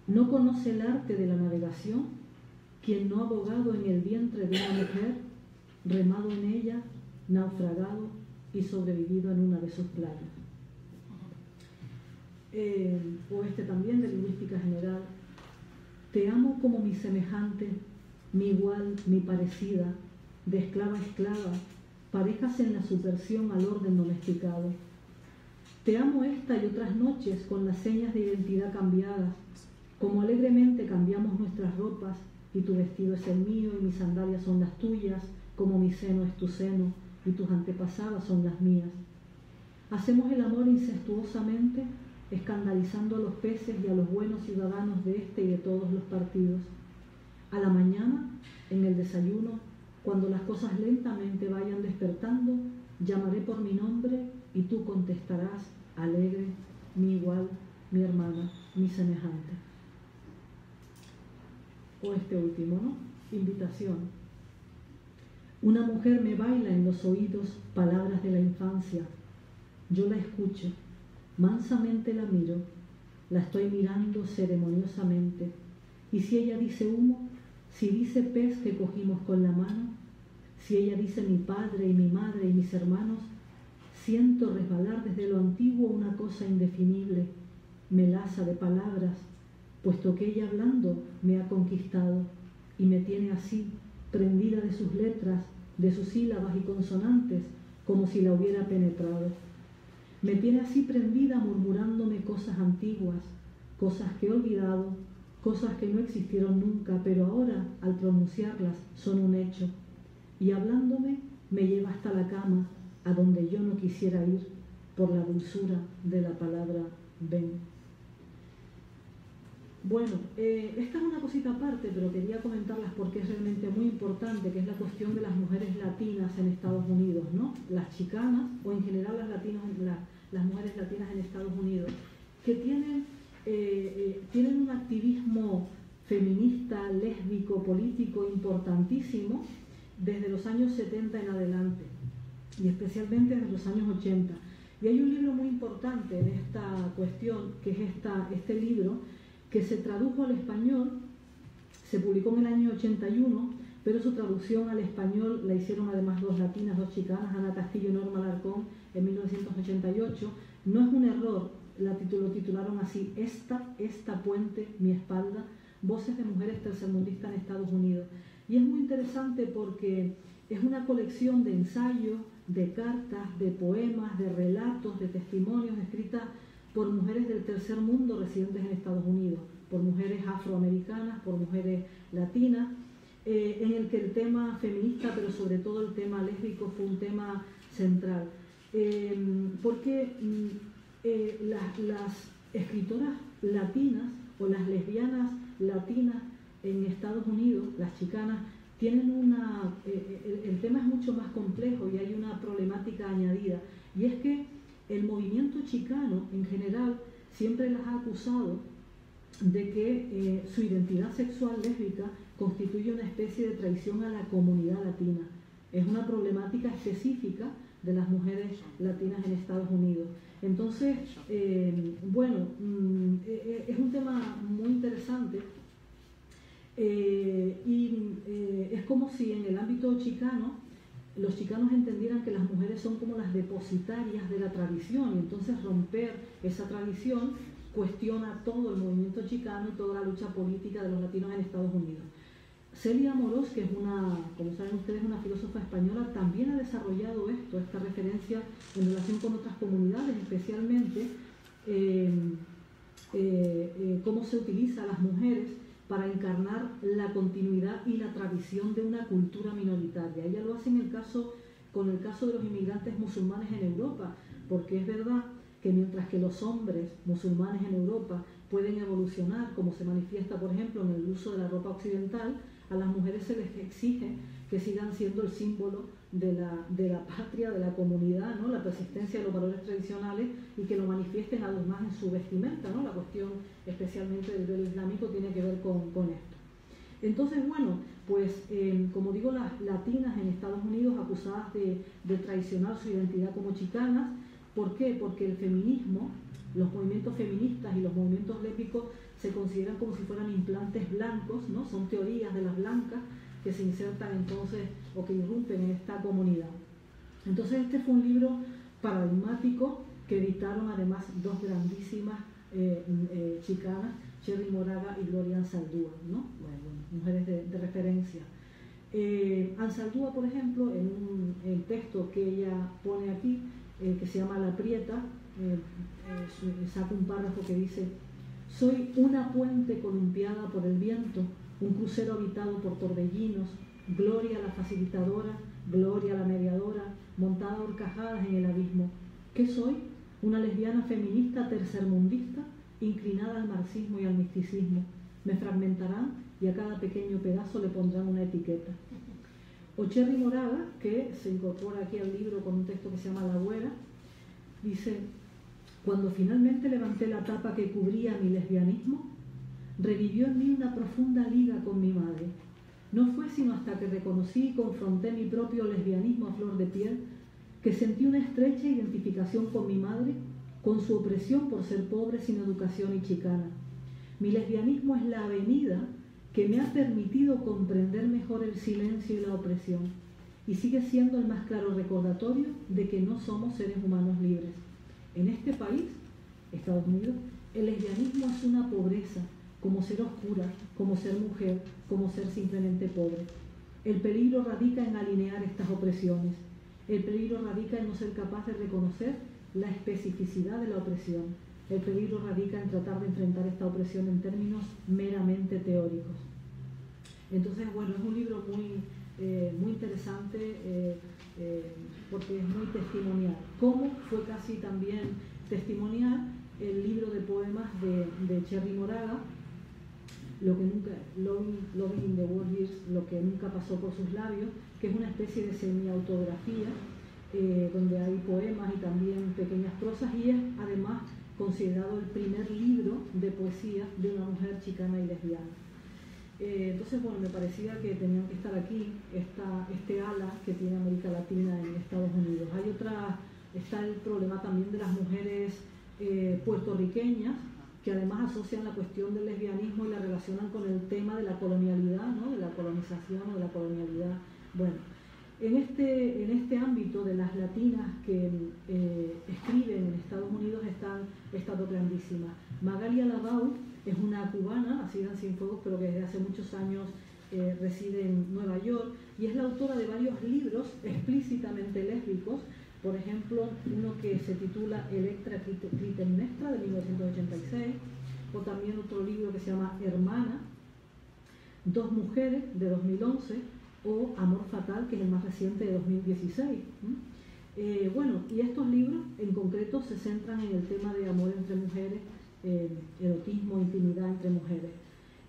no conoce el arte de la navegación quien no ha abogado en el vientre de una mujer, remado en ella, naufragado y sobrevivido en una de sus playas. O este también de Lingüística General, te amo como mi semejante, mi igual, mi parecida, de esclava a esclava, parejas en la subversión al orden domesticado. Te amo esta y otras noches con las señas de identidad cambiadas, como alegremente cambiamos nuestras ropas, y tu vestido es el mío y mis sandalias son las tuyas, como mi seno es tu seno y tus antepasadas son las mías. Hacemos el amor incestuosamente, escandalizando a los peces y a los buenos ciudadanos de este y de todos los partidos. A la mañana, en el desayuno, cuando las cosas lentamente vayan despertando, llamaré por mi nombre y tú contestarás, alegre, mi igual, mi hermana, mi semejante. O este último, ¿no? Invitación. Una mujer me baila en los oídos palabras de la infancia. Yo la escucho, mansamente la miro, la estoy mirando ceremoniosamente. Y si ella dice humo, si dice pez que cogimos con la mano, si ella dice mi padre y mi madre y mis hermanos, siento resbalar desde lo antiguo una cosa indefinible, melaza de palabras, puesto que ella hablando me ha conquistado y me tiene así, prendida de sus letras, de sus sílabas y consonantes, como si la hubiera penetrado. Me tiene así prendida murmurándome cosas antiguas, cosas que he olvidado, cosas que no existieron nunca, pero ahora, al pronunciarlas, son un hecho. Y hablándome, me lleva hasta la cama, a donde yo no quisiera ir, por la dulzura de la palabra ven. Bueno, esta es una cosita aparte, pero quería comentarlas porque es realmente muy importante, que es la cuestión de las mujeres latinas en Estados Unidos, ¿no? Las chicanas, o en general las mujeres latinas en Estados Unidos, que tienen un activismo feminista, lésbico, político importantísimo desde los años 70 en adelante, y especialmente desde los años 80. Y hay un libro muy importante en esta cuestión, que es este libro, que se tradujo al español, se publicó en el año 81, pero su traducción al español la hicieron además dos latinas, dos chicanas, Ana Castillo y Norma Alarcón, en 1988. No es un error, lo titularon así: Esta puente, mi espalda, voces de mujeres tercermundistas en Estados Unidos. Y es muy interesante porque es una colección de ensayos, de cartas, de poemas, de relatos, de testimonios escritas por mujeres del tercer mundo residentes en Estados Unidos, por mujeres afroamericanas, por mujeres latinas, en el que el tema feminista, pero sobre todo el tema lésbico, fue un tema central. Porque las escritoras latinas o las lesbianas latinas en Estados Unidos, las chicanas, tienen el tema es mucho más complejo y hay una problemática añadida, y es que el movimiento chicano en general siempre las ha acusado de que su identidad sexual lésbica constituye una especie de traición a la comunidad latina. Es una problemática específica de las mujeres latinas en Estados Unidos. Entonces, es un tema muy interesante. Es como si en el ámbito chicano los chicanos entendieran que las mujeres son como las depositarias de la tradición, y entonces romper esa tradición cuestiona todo el movimiento chicano y toda la lucha política de los latinos en Estados Unidos. Celia Amorós, que es como saben ustedes, una filósofa española, también ha desarrollado esta referencia en relación con otras comunidades, especialmente cómo se utiliza a las mujeres para encarnar la continuidad y la tradición de una cultura minoritaria. Ella lo hace con el caso de los inmigrantes musulmanes en Europa, porque es verdad que mientras que los hombres musulmanes en Europa pueden evolucionar, como se manifiesta, por ejemplo, en el uso de la ropa occidental, a las mujeres se les exige que sigan siendo el símbolo de la patria, de la comunidad, ¿no? La persistencia de los valores tradicionales, y que lo manifiesten además en su vestimenta, ¿no? La cuestión especialmente del velo islámico tiene que ver con esto. Entonces, como digo, las latinas en Estados Unidos acusadas de traicionar su identidad como chicanas. ¿Por qué? Porque el feminismo, los movimientos feministas y los movimientos lésbicos se consideran como si fueran implantes blancos, ¿no? Son teorías de las blancas que se insertan entonces o que irrumpen en esta comunidad. Entonces este fue un libro paradigmático que editaron además dos grandísimas chicanas, Cherry Moraga y Gloria Anzaldúa, ¿no? Mujeres de referencia. Anzaldúa, por ejemplo, en el texto que ella pone aquí, que se llama La Prieta, saca un párrafo que dice: soy una puente columpiada por el viento, un crucero habitado por torbellinos, gloria a la facilitadora, gloria a la mediadora, montada a horcajadas en el abismo. ¿Qué soy? Una lesbiana feminista tercermundista, inclinada al marxismo y al misticismo. Me fragmentarán y a cada pequeño pedazo le pondrán una etiqueta. O Cherry Moraga, que se incorpora aquí al libro con un texto que se llama La Güera, dice: cuando finalmente levanté la tapa que cubría mi lesbianismo, revivió en mí una profunda liga con mi madre. No fue sino hasta que reconocí y confronté mi propio lesbianismo a flor de piel que sentí una estrecha identificación con mi madre, con su opresión por ser pobre, sin educación y chicana. Mi lesbianismo es la avenida que me ha permitido comprender mejor el silencio y la opresión, y sigue siendo el más claro recordatorio de que no somos seres humanos libres. En este país, Estados Unidos, el lesbianismo es una pobreza, como ser oscura, como ser mujer, como ser simplemente pobre. El peligro radica en alinear estas opresiones. El peligro radica en no ser capaz de reconocer la especificidad de la opresión. El peligro radica en tratar de enfrentar esta opresión en términos meramente teóricos. Entonces, es un libro muy interesante porque es muy testimonial. Como fue casi también testimonial el libro de poemas de Cherry Moraga, Loving in the World Years, lo que nunca pasó por sus labios, que es una especie de semi-autografía donde hay poemas y también pequeñas prosas, y es además considerado el primer libro de poesía de una mujer chicana y lesbiana. Entonces, me parecía que tenían que estar aquí este ala que tiene América Latina en Estados Unidos. Hay otras Está el problema también de las mujeres puertorriqueñas, que además asocian la cuestión del lesbianismo y la relacionan con el tema de la colonialidad, ¿no? De la colonización o de la colonialidad. Bueno, en este ámbito de las latinas que escriben en Estados Unidos están estado grandísimas. Magalia Labau es una cubana, nacida en Cienfuegos, pero que desde hace muchos años reside en Nueva York, y es la autora de varios libros explícitamente lésbicos. Por ejemplo, uno que se titula Electra Clitemnestra, de 1986, o también otro libro que se llama Hermana, Dos Mujeres, de 2011, o Amor Fatal, que es el más reciente, de 2016. Bueno, y estos libros en concreto se centran en el tema de amor entre mujeres, erotismo, intimidad entre mujeres.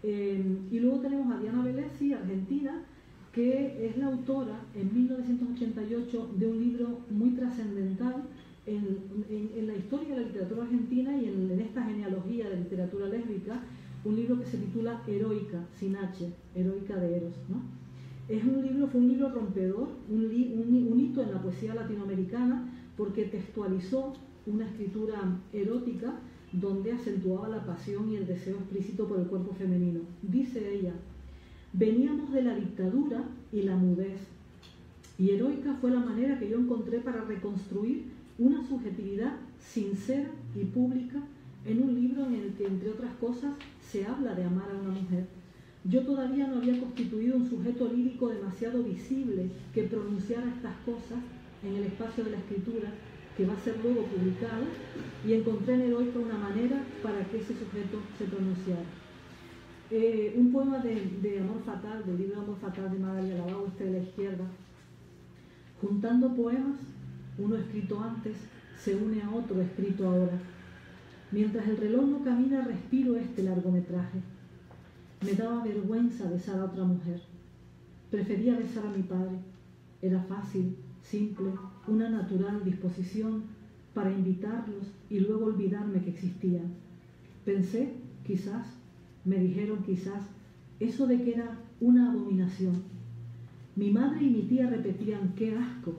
Y luego tenemos a Diana Velesi, argentina, que es la autora en 1988 de un libro muy trascendental en la historia de la literatura argentina y en esta genealogía de literatura lésbica, un libro que se titula Heroica, sin H, Heroica de Eros, ¿no? Fue un libro rompedor, un hito en la poesía latinoamericana, porque textualizó una escritura erótica donde acentuaba la pasión y el deseo explícito por el cuerpo femenino. Dice ella: veníamos de la dictadura y la mudez, y heroica fue la manera que yo encontré para reconstruir una subjetividad sincera y pública en un libro en el que, entre otras cosas, se habla de amar a una mujer. Yo todavía no había constituido un sujeto lírico demasiado visible que pronunciara estas cosas en el espacio de la escritura, que va a ser luego publicado, y encontré en Heroica una manera para que ese sujeto se pronunciara. Un poema de Amor Fatal, del libro Amor Fatal de Magalia Labau, este de la izquierda. Juntando poemas, uno escrito antes se une a otro escrito ahora. Mientras el reloj no camina, respiro este largometraje. Me daba vergüenza besar a otra mujer. Prefería besar a mi padre. Era fácil, simple, una natural disposición para invitarlos y luego olvidarme que existían. Pensé, quizás, me dijeron quizás, eso de que era una abominación. Mi madre y mi tía repetían, ¡qué asco!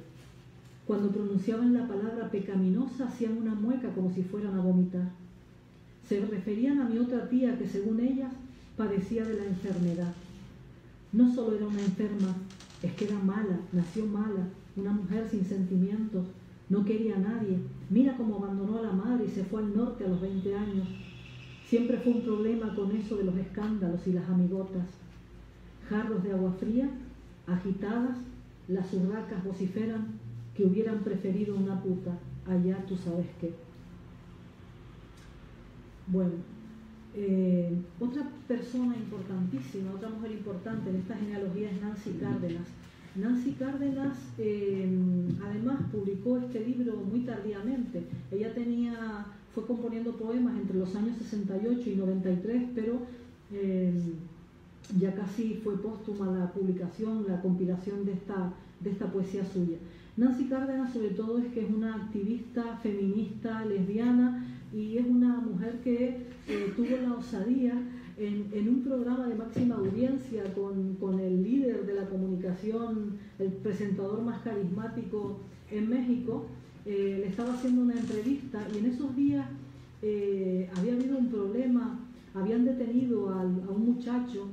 Cuando pronunciaban la palabra pecaminosa hacían una mueca como si fueran a vomitar. Se referían a mi otra tía que, según ellas, padecía de la enfermedad. No solo era una enferma, es que era mala, nació mala, una mujer sin sentimientos, no quería a nadie. Mira cómo abandonó a la madre y se fue al norte a los 20 años. Siempre fue un problema con eso de los escándalos y las amigotas. Jarros de agua fría, agitadas, las urracas vociferan que hubieran preferido una puta, allá tú sabes qué. Bueno, otra persona importantísima, otra mujer importante en esta genealogía es Nancy Cárdenas. Nancy Cárdenas además publicó este libro muy tardíamente. Ella fue componiendo poemas entre los años 68 y 93, pero ya casi fue póstuma la publicación, la compilación de esta poesía suya. Nancy Cárdenas sobre todo es que es una activista feminista lesbiana y es una mujer que tuvo la osadía en un programa de máxima audiencia con el líder de la comunicación, el presentador más carismático en México. Le estaba haciendo una entrevista y en esos días había habido un problema, habían detenido a un muchacho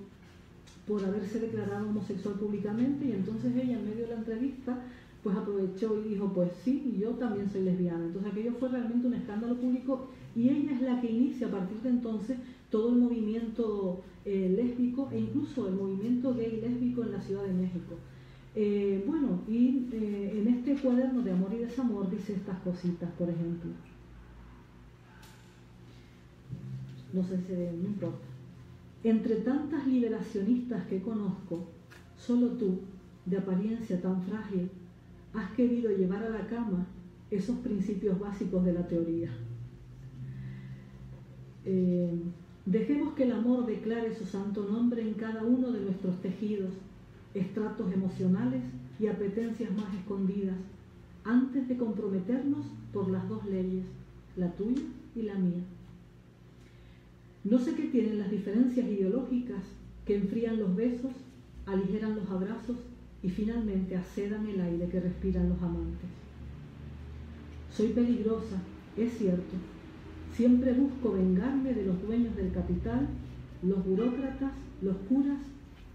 por haberse declarado homosexual públicamente, y entonces ella, en medio de la entrevista, pues aprovechó y dijo, pues sí, yo también soy lesbiana. Entonces aquello fue realmente un escándalo público, y ella es la que inicia a partir de entonces todo el movimiento lésbico e incluso el movimiento gay lésbico en la Ciudad de México. Bueno, y en este cuaderno de Amor y Desamor dice estas cositas, por ejemplo. No sé si no importa. Entre tantas liberacionistas que conozco, solo tú, de apariencia tan frágil, has querido llevar a la cama esos principios básicos de la teoría. Dejemos que el amor declare su santo nombre en cada uno de nuestros tejidos, estratos emocionales y apetencias más escondidas, antes de comprometernos por las dos leyes, la tuya y la mía. No sé qué tienen las diferencias ideológicas que enfrían los besos, aligeran los abrazos y finalmente acedan el aire que respiran los amantes. Soy peligrosa, es cierto. Siempre busco vengarme de los dueños del capital, los burócratas, los curas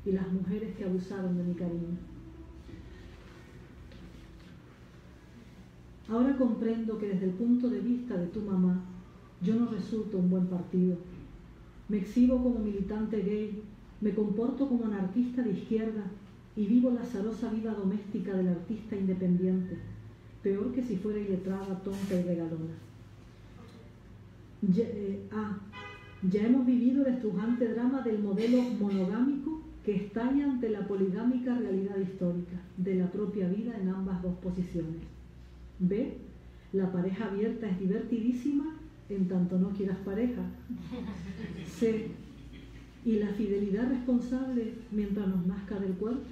y las mujeres que abusaron de mi cariño. Ahora comprendo que desde el punto de vista de tu mamá, yo no resulto un buen partido. Me exhibo como militante gay, me comporto como anarquista de izquierda y vivo la azarosa vida doméstica del artista independiente, peor que si fuera iletrada, tonta y regalona. Ya hemos vivido el estrujante drama del modelo monogámico que estalla ante la poligámica realidad histórica de la propia vida en ambas dos posiciones. B, la pareja abierta es divertidísima en tanto no quieras pareja. C, y la fidelidad responsable mientras nos nazca del cuerpo.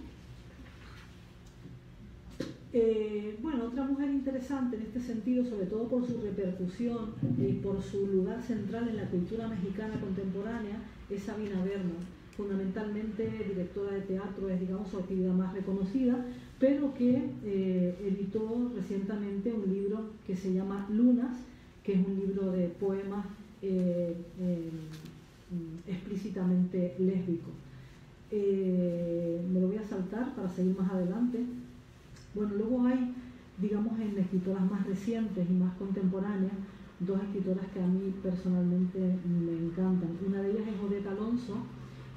Bueno, otra mujer interesante en este sentido, sobre todo por su repercusión y por su lugar central en la cultura mexicana contemporánea, es Sabina Berman. Fundamentalmente directora de teatro, es, digamos, su actividad más reconocida, pero que editó recientemente un libro que se llama Lunas, que es un libro de poemas explícitamente lésbico. Me lo voy a saltar para seguir más adelante. Bueno, luego hay, digamos, en escritoras más recientes y más contemporáneas, dos escritoras que a mí personalmente me encantan. Una de ellas es Odette Alonso,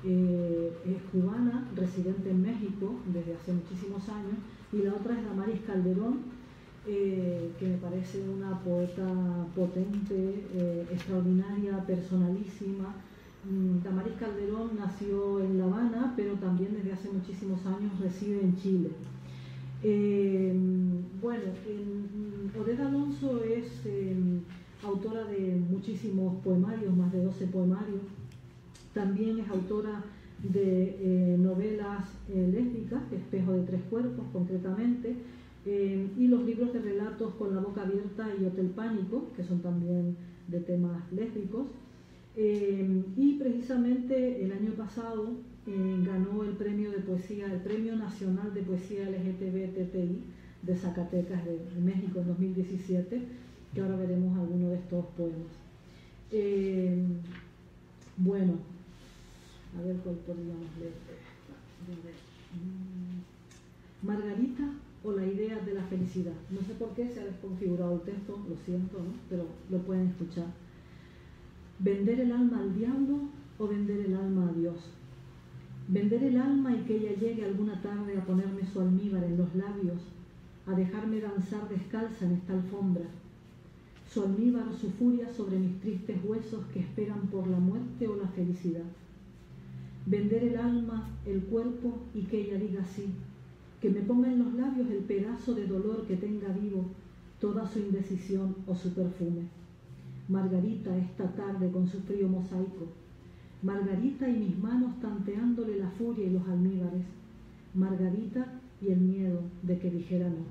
es cubana, residente en México desde hace muchísimos años, y la otra es Damaris Calderón, que me parece una poeta potente, extraordinaria, personalísima. Damaris Calderón nació en La Habana, pero también desde hace muchísimos años reside en Chile. Bueno, Odette Alonso es autora de muchísimos poemarios, más de 12 poemarios. También es autora de novelas lésbicas, Espejo de tres cuerpos concretamente, y los libros de relatos Con la boca abierta y Hotel Pánico, que son también de temas lésbicos. Y precisamente el año pasado ganó el premio de poesía, el Premio Nacional de Poesía LGTBI de Zacatecas, de México, en 2017, que ahora veremos algunos de estos poemas. Bueno, a ver cuál podríamos leer. Margarita o la idea de la felicidad. No sé por qué se ha desconfigurado el texto, lo siento, ¿no? Pero lo pueden escuchar. ¿Vender el alma al diablo o vender el alma a Dios? Vender el alma y que ella llegue alguna tarde a ponerme su almíbar en los labios, a dejarme danzar descalza en esta alfombra. Su almíbar o su furia sobre mis tristes huesos que esperan por la muerte o la felicidad. Vender el alma, el cuerpo y que ella diga sí, que me ponga en los labios el pedazo de dolor que tenga vivo, toda su indecisión o su perfume. Margarita esta tarde con su frío mosaico, Margarita y mis manos tanteándole la furia y los almíbares, Margarita y el miedo de que dijera no.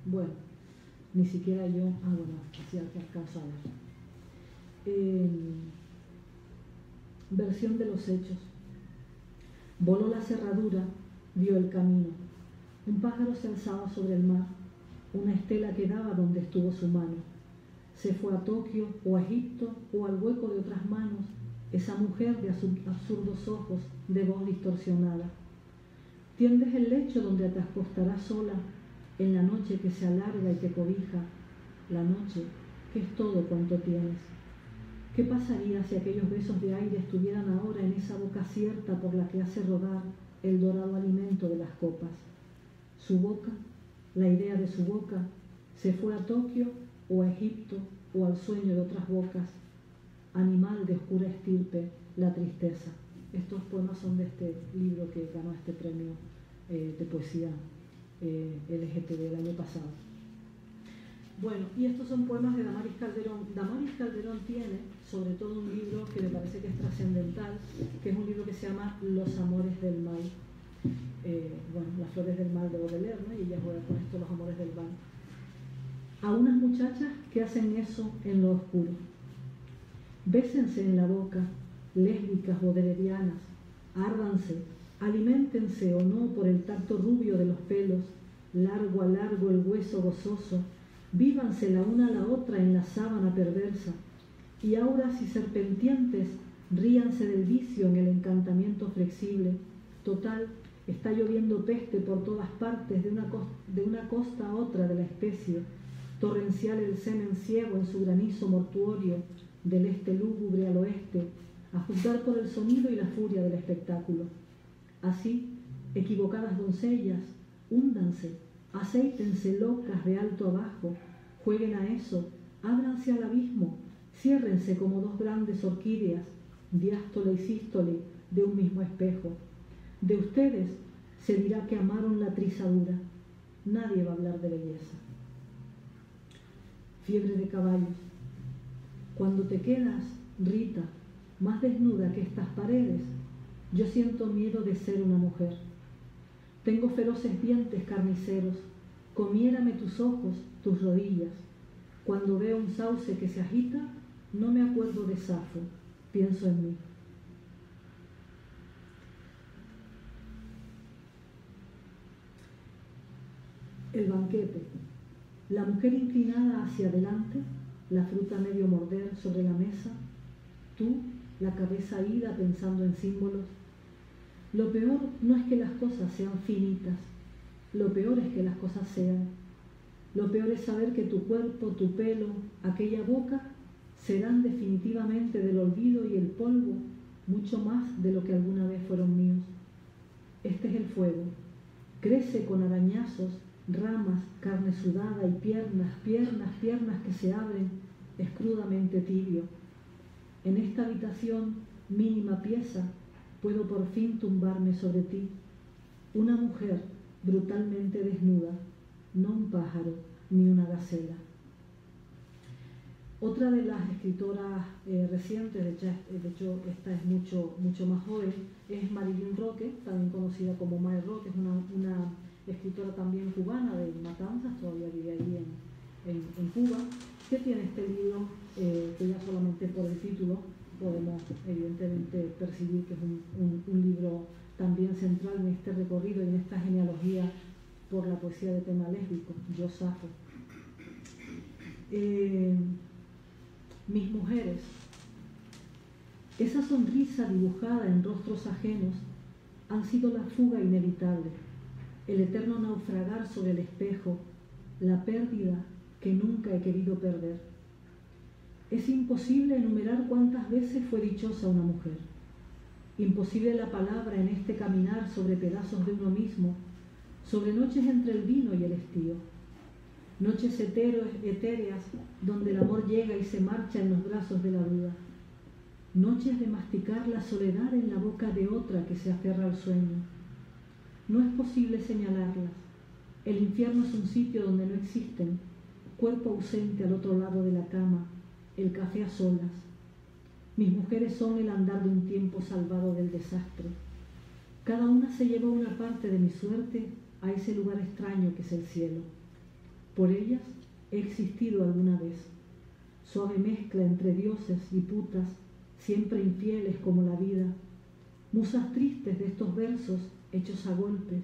Bueno, ni siquiera yo, bueno, así alcanzo a ver. Versión de los hechos. Voló la cerradura, vio el camino. Un pájaro se alzaba sobre el mar, una estela quedaba donde estuvo su mano. Se fue a Tokio o a Egipto o al hueco de otras manos, esa mujer de absurdos ojos, de voz distorsionada. Tiendes el lecho donde te acostarás sola, en la noche que se alarga y te cobija, la noche que es todo cuanto tienes. ¿Qué pasaría si aquellos besos de aire estuvieran ahora en esa boca cierta por la que hace rodar el dorado alimento de las copas? Su boca, la idea de su boca, se fue a Tokio o a Egipto o al sueño de otras bocas. Animal de oscura estirpe, la tristeza. Estos poemas son de este libro que ganó este premio de poesía LGTB el año pasado. Bueno, y estos son poemas de Damaris Calderón. Damaris Calderón tiene, sobre todo, un libro que me parece que es trascendental, que es un libro que se llama Los amores del mal. Bueno, las flores del mal de Baudelaire, ¿no? Y ella juega con esto, los amores del mal. A unas muchachas que hacen eso en lo oscuro. Bésense en la boca, lésbicas baudelerianas, árdanse, Aliméntense o no por el tacto rubio de los pelos, largo a largo el hueso gozoso, vívanse la una a la otra en la sábana perversa, y auras y serpentientes ríanse del vicio en el encantamiento flexible. Total, está lloviendo peste por todas partes, de una costa a otra de la especie, torrencial el semen ciego en su granizo mortuorio, del este lúgubre al oeste, a juzgar por el sonido y la furia del espectáculo. Así, equivocadas doncellas, húndanse, acéitense locas de alto abajo, jueguen a eso, ábranse al abismo, ciérrense como dos grandes orquídeas, diástole y sístole de un mismo espejo. De ustedes se dirá que amaron la trizadura. Nadie va a hablar de belleza. Fiebre de caballos. Cuando te quedas, Rita, más desnuda que estas paredes, yo siento miedo de ser una mujer. Tengo feroces dientes carniceros, comiérame tus ojos, tus rodillas. Cuando veo un sauce que se agita, no me acuerdo de Safo, pienso en mí. El banquete. La mujer inclinada hacia adelante, la fruta medio morder sobre la mesa, tú, la cabeza ida pensando en símbolos. Lo peor no es que las cosas sean finitas, lo peor es que las cosas sean. Lo peor es saber que tu cuerpo, tu pelo, aquella boca, serán definitivamente del olvido y el polvo, mucho más de lo que alguna vez fueron míos. Este es el fuego. Crece con arañazos, ramas, carne sudada y piernas que se abren, es crudamente tibio. En esta habitación, mínima pieza, puedo por fin tumbarme sobre ti. Una mujer brutalmente desnuda, no un pájaro ni una gacela. Otra de las escritoras recientes, de hecho esta es mucho más joven, es Marilyn Roque, también conocida como Mae Roque, es una escritora también cubana de Matanzas, todavía vive allí en Cuba, que tiene este libro que ya solamente por el título podemos evidentemente percibir que es un libro también central en este recorrido y en esta genealogía por la poesía de tema lésbico, Yo Safo. Mis mujeres, esa sonrisa dibujada en rostros ajenos han sido la fuga inevitable, el eterno naufragar sobre el espejo, la pérdida que nunca he querido perder. Es imposible enumerar cuántas veces fue dichosa una mujer. Imposible la palabra en este caminar sobre pedazos de uno mismo, sobre noches entre el vino y el estío. Noches etéreas donde el amor llega y se marcha en los brazos de la duda. Noches de masticar la soledad en la boca de otra que se aferra al sueño. No es posible señalarlas. El infierno es un sitio donde no existen, cuerpo ausente al otro lado de la cama, el café a solas. Mis mujeres son el andar de un tiempo salvado del desastre. Cada una se llevó una parte de mi suerte a ese lugar extraño que es el cielo. Por ellas he existido alguna vez, suave mezcla entre dioses y putas, siempre infieles como la vida, musas tristes de estos versos hechos a golpes,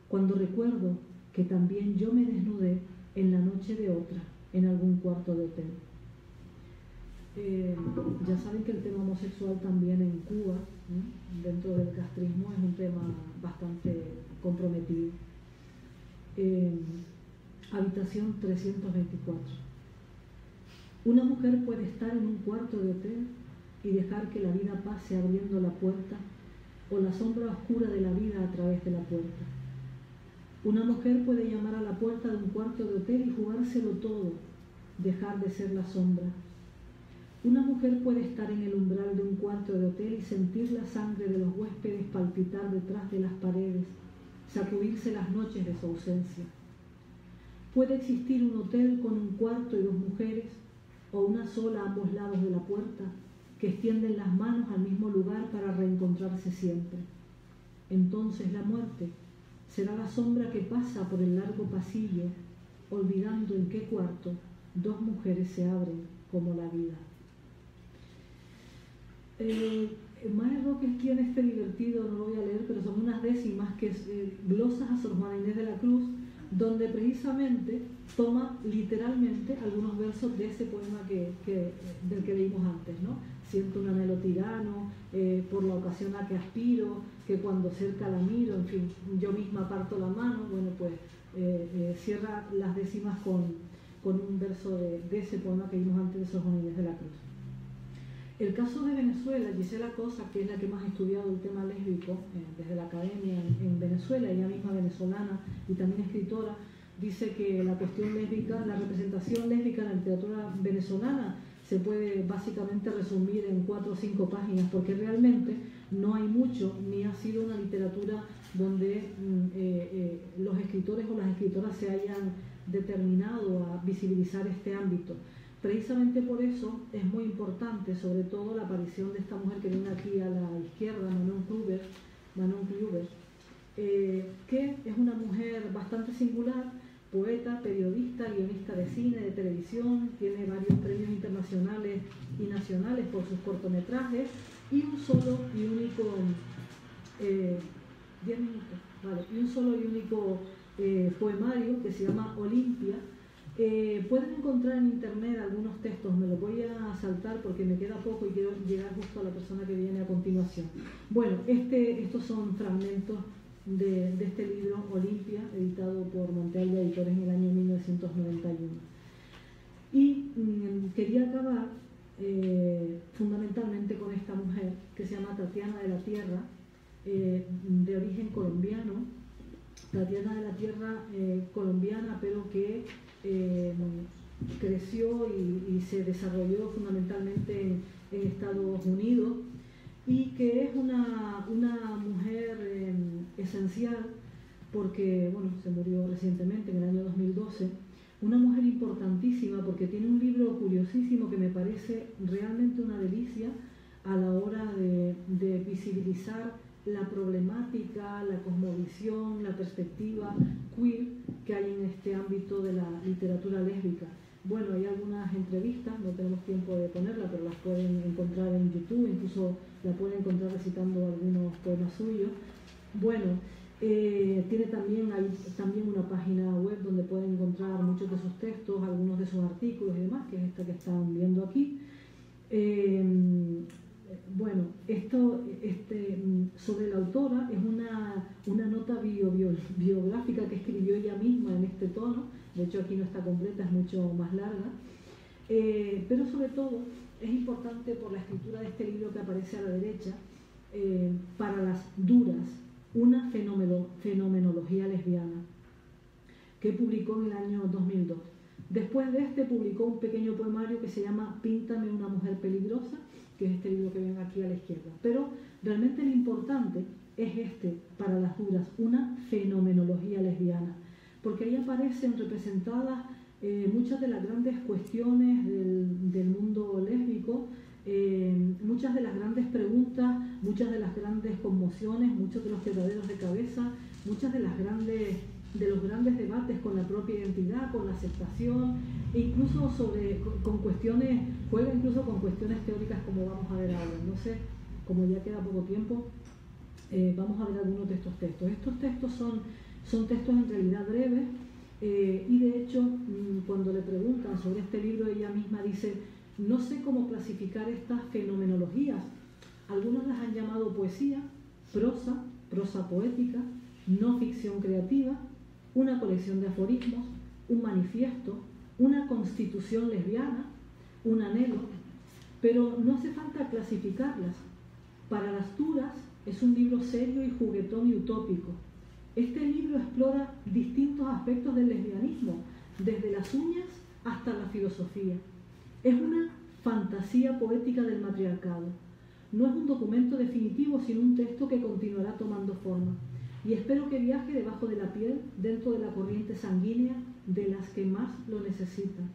cuando recuerdo que también yo me desnudé en la noche de otra, en algún cuarto de hotel. Ya saben que el tema homosexual también en Cuba, dentro del castrismo, es un tema bastante comprometido. Habitación 324. Una mujer puede estar en un cuarto de hotel y dejar que la vida pase abriendo la puerta o la sombra oscura de la vida a través de la puerta. Una mujer puede llamar a la puerta de un cuarto de hotel y jugárselo todo, dejar de ser la sombra. Una mujer puede estar en el umbral de un cuarto de hotel y sentir la sangre de los huéspedes palpitar detrás de las paredes, sacudirse las noches de su ausencia. Puede existir un hotel con un cuarto y dos mujeres, o una sola a ambos lados de la puerta, que extienden las manos al mismo lugar para reencontrarse siempre. Entonces la muerte será la sombra que pasa por el largo pasillo, olvidando en qué cuarto dos mujeres se abren como la vida. Mae Roques tiene este divertido, no lo voy a leer, pero son unas décimas que glosas a Sor Juana Inés de la Cruz, donde precisamente toma literalmente algunos versos de ese poema del que leímos antes, ¿no? Siento un anhelo tirano, por la ocasión a que aspiro, que cuando cerca la miro, en fin, yo misma parto la mano. Bueno, pues cierra las décimas con un verso de ese poema que vimos antes de Sor Juana Inés de la Cruz. El caso de Venezuela, Gisela Cosa, que es la que más ha estudiado el tema lésbico desde la academia en Venezuela, ella misma venezolana y también escritora, dice que la cuestión lésbica, la representación lésbica en la literatura venezolana se puede básicamente resumir en 4 o 5 páginas, porque realmente no hay mucho, ni ha sido una literatura donde los escritores o las escritoras se hayan determinado a visibilizar este ámbito. Precisamente por eso es muy importante, sobre todo, la aparición de esta mujer que viene aquí a la izquierda, Manon Kluber, que es una mujer bastante singular, poeta, periodista, guionista de cine, de televisión, tiene varios premios internacionales y nacionales por sus cortometrajes y un solo y único 10 minutos, vale, y un solo y único poemario que se llama Olimpia. Pueden encontrar en internet algunos textos, me los voy a saltar porque me queda poco y quiero llegar justo a la persona que viene a continuación. Bueno, estos son fragmentos de este libro Olimpia, editado por Montealba Editores en el año 1991. Y quería acabar fundamentalmente con esta mujer que se llama Tatiana de la Tierra, de origen colombiano. Tatiana de la Tierra, colombiana, pero que creció y se desarrolló fundamentalmente en Estados Unidos, y que es una mujer esencial porque, bueno, se murió recientemente en el año 2012, una mujer importantísima porque tiene un libro curiosísimo que me parece realmente una delicia a la hora de visibilizar la problemática, la cosmovisión, la perspectiva queer que hay en este ámbito de la literatura lésbica. Bueno, hay algunas entrevistas, no tenemos tiempo de ponerla, pero las pueden encontrar en YouTube, incluso la pueden encontrar recitando algunos poemas suyos. Bueno, hay también una página web donde pueden encontrar muchos de sus textos, algunos de sus artículos y demás, que es esta que están viendo aquí. Bueno, sobre la autora es una nota biográfica que escribió ella misma en este tono. De hecho, aquí no está completa, es mucho más larga. Pero sobre todo es importante por la escritura de este libro que aparece a la derecha, Para las duras, una fenomenología lesbiana, que publicó en el año 2002. Después de este publicó un pequeño poemario que se llama Píntame una mujer peligrosa, que es este libro que ven aquí a la izquierda. Pero realmente lo importante es Para las duras, una fenomenología lesbiana, porque ahí aparecen representadas muchas de las grandes cuestiones del mundo lésbico, muchas de las grandes preguntas, muchas de las grandes conmociones, muchos de los quebraderos de cabeza, muchas de los grandes debates con la propia identidad, con la aceptación, e incluso juega incluso con cuestiones teóricas, como vamos a ver ahora. No sé, como ya queda poco tiempo, vamos a ver algunos de estos textos. Estos textos son textos en realidad breves, y de hecho, cuando le preguntan sobre este libro, ella misma dice: no sé cómo clasificar estas fenomenologías. Algunos las han llamado poesía, prosa poética, no ficción creativa, una colección de aforismos, un manifiesto, una constitución lesbiana, un anhelo, pero no hace falta clasificarlas. Para las duras es un libro serio y juguetón y utópico. Este libro explora distintos aspectos del lesbianismo, desde las uñas hasta la filosofía. Es una fantasía poética del matriarcado. No es un documento definitivo, sino un texto que continuará tomando forma. Y espero que viaje debajo de la piel, dentro de la corriente sanguínea de las que más lo necesitan.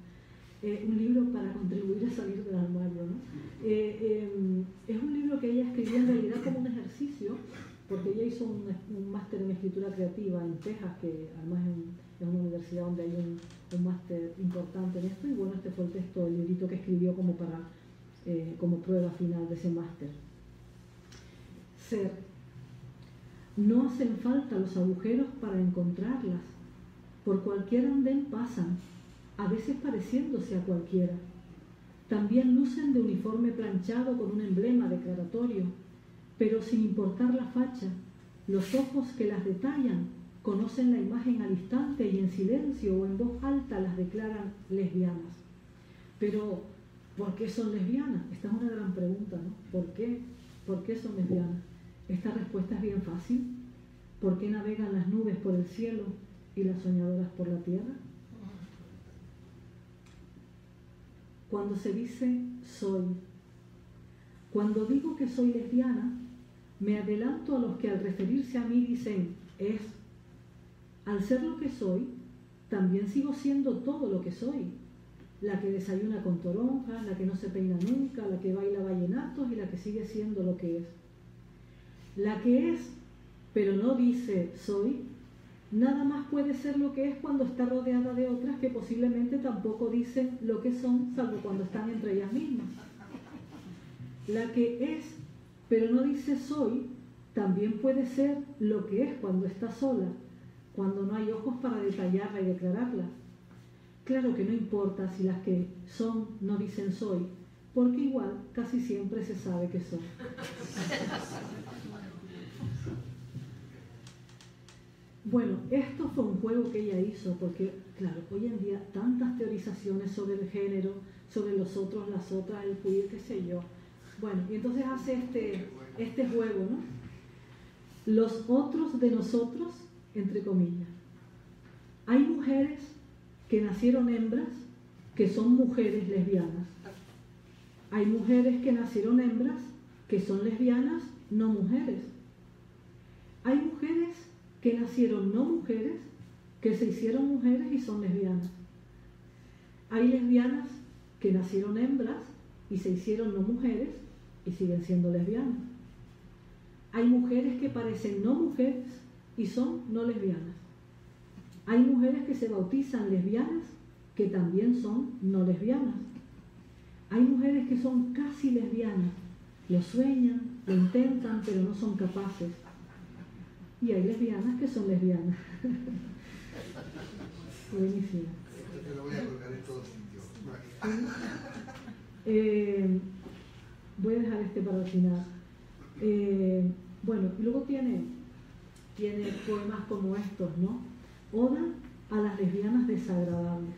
Un libro para contribuir a salir del armario, ¿no? Es un libro que ella escribió en realidad como un ejercicio, porque ella hizo un máster en escritura creativa en Texas, que además es una universidad donde hay un máster importante en esto, y bueno, este fue el texto, el librito que escribió como prueba final de ese máster. ser. No hacen falta los agujeros para encontrarlas. Por cualquier andén pasan, a veces pareciéndose a cualquiera. También lucen de uniforme planchado con un emblema declaratorio, pero sin importar la facha, los ojos que las detallan conocen la imagen al instante y en silencio o en voz alta las declaran lesbianas. Pero, ¿por qué son lesbianas? Esta es una gran pregunta, ¿no? ¿Por qué? ¿Por qué son lesbianas? Esta respuesta es bien fácil. ¿Por qué navegan las nubes por el cielo y las soñadoras por la tierra? Cuando se dice soy, cuando digo que soy lesbiana, me adelanto a los que al referirse a mí dicen es. Al ser lo que soy, también sigo siendo todo lo que soy. La que desayuna con toronjas, la que no se peina nunca, la que baila vallenatos y la que sigue siendo lo que es. La que es, pero no dice soy, nada más puede ser lo que es cuando está rodeada de otras que posiblemente tampoco dicen lo que son, salvo cuando están entre ellas mismas. La que es, pero no dice soy, también puede ser lo que es cuando está sola, cuando no hay ojos para detallarla y declararla. Claro que no importa si las que son no dicen soy, porque igual casi siempre se sabe que son. Bueno, esto fue un juego que ella hizo, porque, claro, hoy en día tantas teorizaciones sobre el género, sobre los otros, las otras, el queer, qué sé yo. Bueno, y entonces hace este juego, ¿no? Los otros de nosotros, entre comillas. Hay mujeres que nacieron hembras, que son mujeres lesbianas. Hay mujeres que nacieron hembras, que son lesbianas, no mujeres. Hay mujeres que nacieron no mujeres, que se hicieron mujeres y son lesbianas. Hay lesbianas que nacieron hembras y se hicieron no mujeres y siguen siendo lesbianas. Hay mujeres que parecen no mujeres y son no lesbianas. Hay mujeres que se bautizan lesbianas que también son no lesbianas. Hay mujeres que son casi lesbianas, lo sueñan, lo intentan, pero no son capaces. Y hay lesbianas que son lesbianas. Buenísimo. Te lo voy a colgar en todos sitios. Voy a dejar para el final. Bueno, luego tiene poemas como estos, ¿no? Oda a las lesbianas desagradables.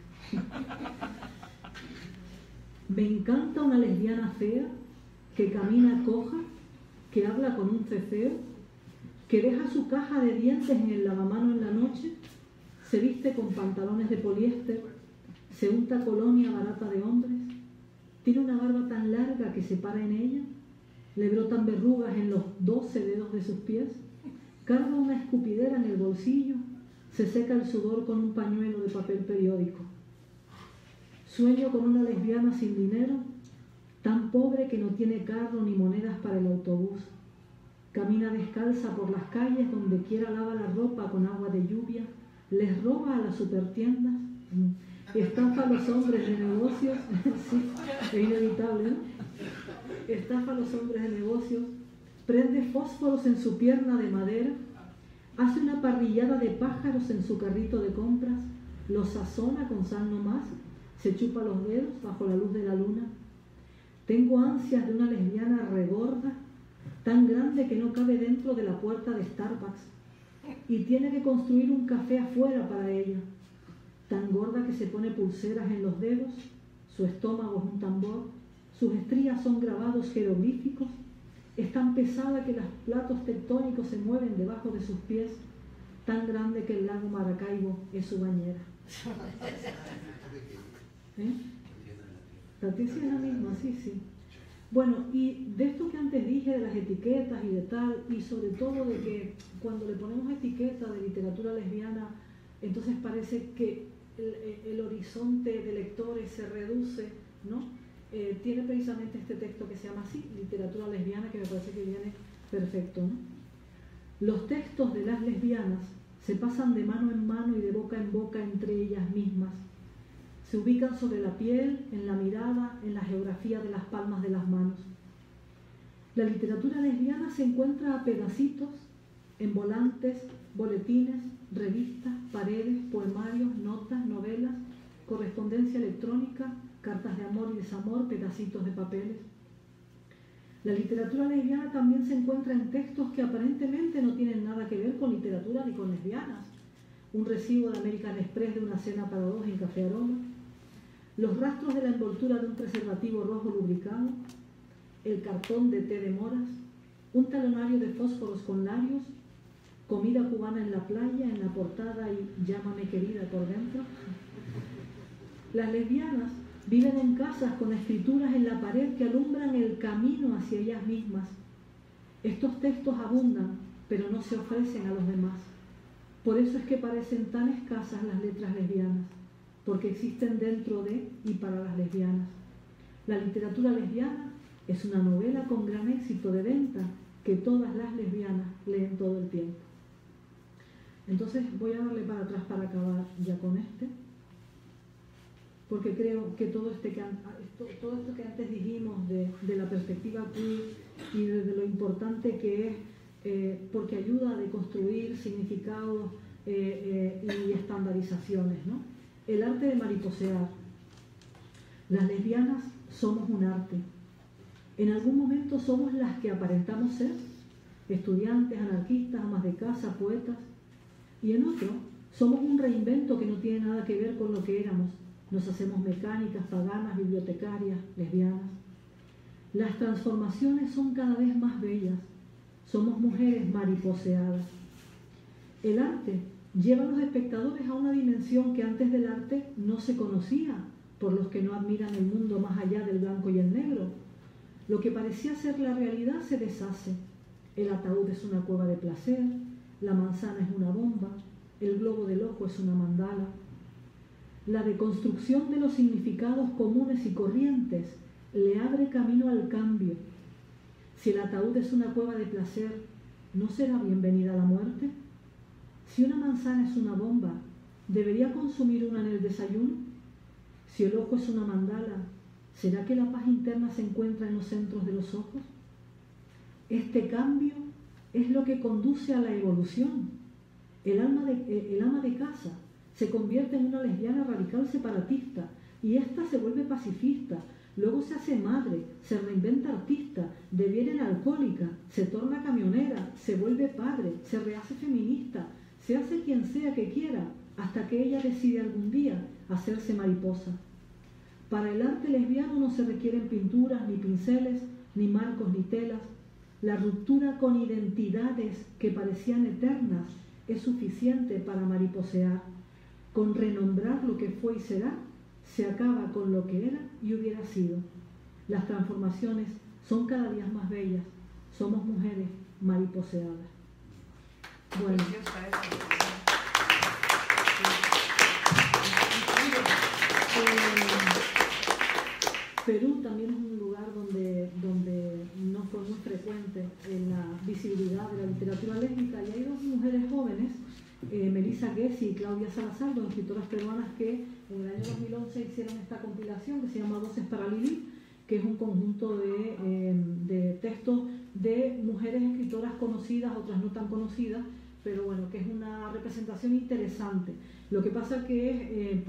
Me encanta una lesbiana fea que camina coja, que habla con un ceceo, que deja su caja de dientes en el lavamano en la noche, se viste con pantalones de poliéster, se unta colonia barata de hombres, tiene una barba tan larga que se para en ella, le brotan verrugas en los 12 dedos de sus pies, carga una escupidera en el bolsillo, se seca el sudor con un pañuelo de papel periódico. Sueño con una lesbiana sin dinero, tan pobre que no tiene carro ni monedas para el autobús. Camina descalza por las calles, donde quiera lava la ropa con agua de lluvia, les roba a las supertiendas, estafa a los hombres de negocios, sí, es inevitable, ¿no? Estafa a los hombres de negocios, prende fósforos en su pierna de madera, hace una parrillada de pájaros en su carrito de compras, los sazona con sal no más, se chupa los dedos bajo la luz de la luna. Tengo ansias de una lesbiana regorda, tan grande que no cabe dentro de la puerta de Starbucks y tiene que construir un café afuera para ella, tan gorda que se pone pulseras en los dedos, su estómago es un tambor, sus estrías son grabados jeroglíficos, es tan pesada que los platos tectónicos se mueven debajo de sus pies, tan grande que el lago Maracaibo es su bañera. La tesis es la misma, sí. Bueno, y de esto que antes dije, de las etiquetas y de tal, y sobre todo de que cuando le ponemos etiqueta de literatura lesbiana, entonces parece que el horizonte de lectores se reduce, ¿no? Tiene precisamente este texto que se llama así, literatura lesbiana, que me parece que viene perfecto, ¿no? Los textos de las lesbianas se pasan de mano en mano y de boca en boca entre ellas mismas. Se ubican sobre la piel, en la mirada, en la geografía de las palmas de las manos. La literatura lesbiana se encuentra a pedacitos en volantes, boletines, revistas, paredes, poemarios, notas, novelas, correspondencia electrónica, cartas de amor y desamor, pedacitos de papeles. La literatura lesbiana también se encuentra en textos que aparentemente no tienen nada que ver con literatura ni con lesbianas. Un recibo de American Express de una cena para dos en Café Aroma, los rastros de la envoltura de un preservativo rojo lubricado, el cartón de té de moras, un talonario de fósforos con labios, comida cubana en la playa, en la portada y llámame querida por dentro. Las lesbianas viven en casas con escrituras en la pared que alumbran el camino hacia ellas mismas. Estos textos abundan, pero no se ofrecen a los demás. Por eso es que parecen tan escasas las letras lesbianas, porque existen dentro de y para las lesbianas. La literatura lesbiana es una novela con gran éxito de venta que todas las lesbianas leen todo el tiempo. Entonces voy a darle para atrás para acabar ya con este, porque creo que todo esto que antes dijimos de la perspectiva queer y de lo importante que es, porque ayuda a deconstruir significados y estandarizaciones, ¿no? El arte de mariposear. Las lesbianas somos un arte. En algún momento somos las que aparentamos ser, estudiantes, anarquistas, amas de casa, poetas, y en otro somos un reinvento que no tiene nada que ver con lo que éramos. Nos hacemos mecánicas, paganas, bibliotecarias, lesbianas. Las transformaciones son cada vez más bellas. Somos mujeres mariposeadas. El arte lleva a los espectadores a una dimensión que antes del arte no se conocía por los que no admiran el mundo más allá del blanco y el negro. Lo que parecía ser la realidad se deshace. El ataúd es una cueva de placer, la manzana es una bomba, el globo del ojo es una mandala. La deconstrucción de los significados comunes y corrientes le abre camino al cambio. Si el ataúd es una cueva de placer, ¿no será bienvenida la muerte? Si una manzana es una bomba, ¿debería consumir una en el desayuno? Si el ojo es una mandala, ¿será que la paz interna se encuentra en los centros de los ojos? Este cambio es lo que conduce a la evolución. El ama de casa se convierte en una lesbiana radical separatista y ésta se vuelve pacifista, luego se hace madre, se reinventa artista, deviene alcohólica, se torna camionera, se vuelve padre, se rehace feminista, se hace quien sea que quiera, hasta que ella decide algún día hacerse mariposa. Para el arte lesbiano no se requieren pinturas, ni pinceles, ni marcos, ni telas. La ruptura con identidades que parecían eternas es suficiente para mariposear. Con renombrar lo que fue y será, se acaba con lo que era y hubiera sido. Las transformaciones son cada día más bellas. Somos mujeres mariposeadas. Bueno. Perú también es un lugar donde no fue muy frecuente la visibilidad de la literatura lésbica, y hay dos mujeres jóvenes, Melissa Gessi y Claudia Salazar, dos escritoras peruanas que en el año 2011 hicieron esta compilación que se llama Voces para Lili, que es un conjunto de textos de mujeres escritoras conocidas, otras no tan conocidas, pero bueno, que es una representación interesante. Lo que pasa que es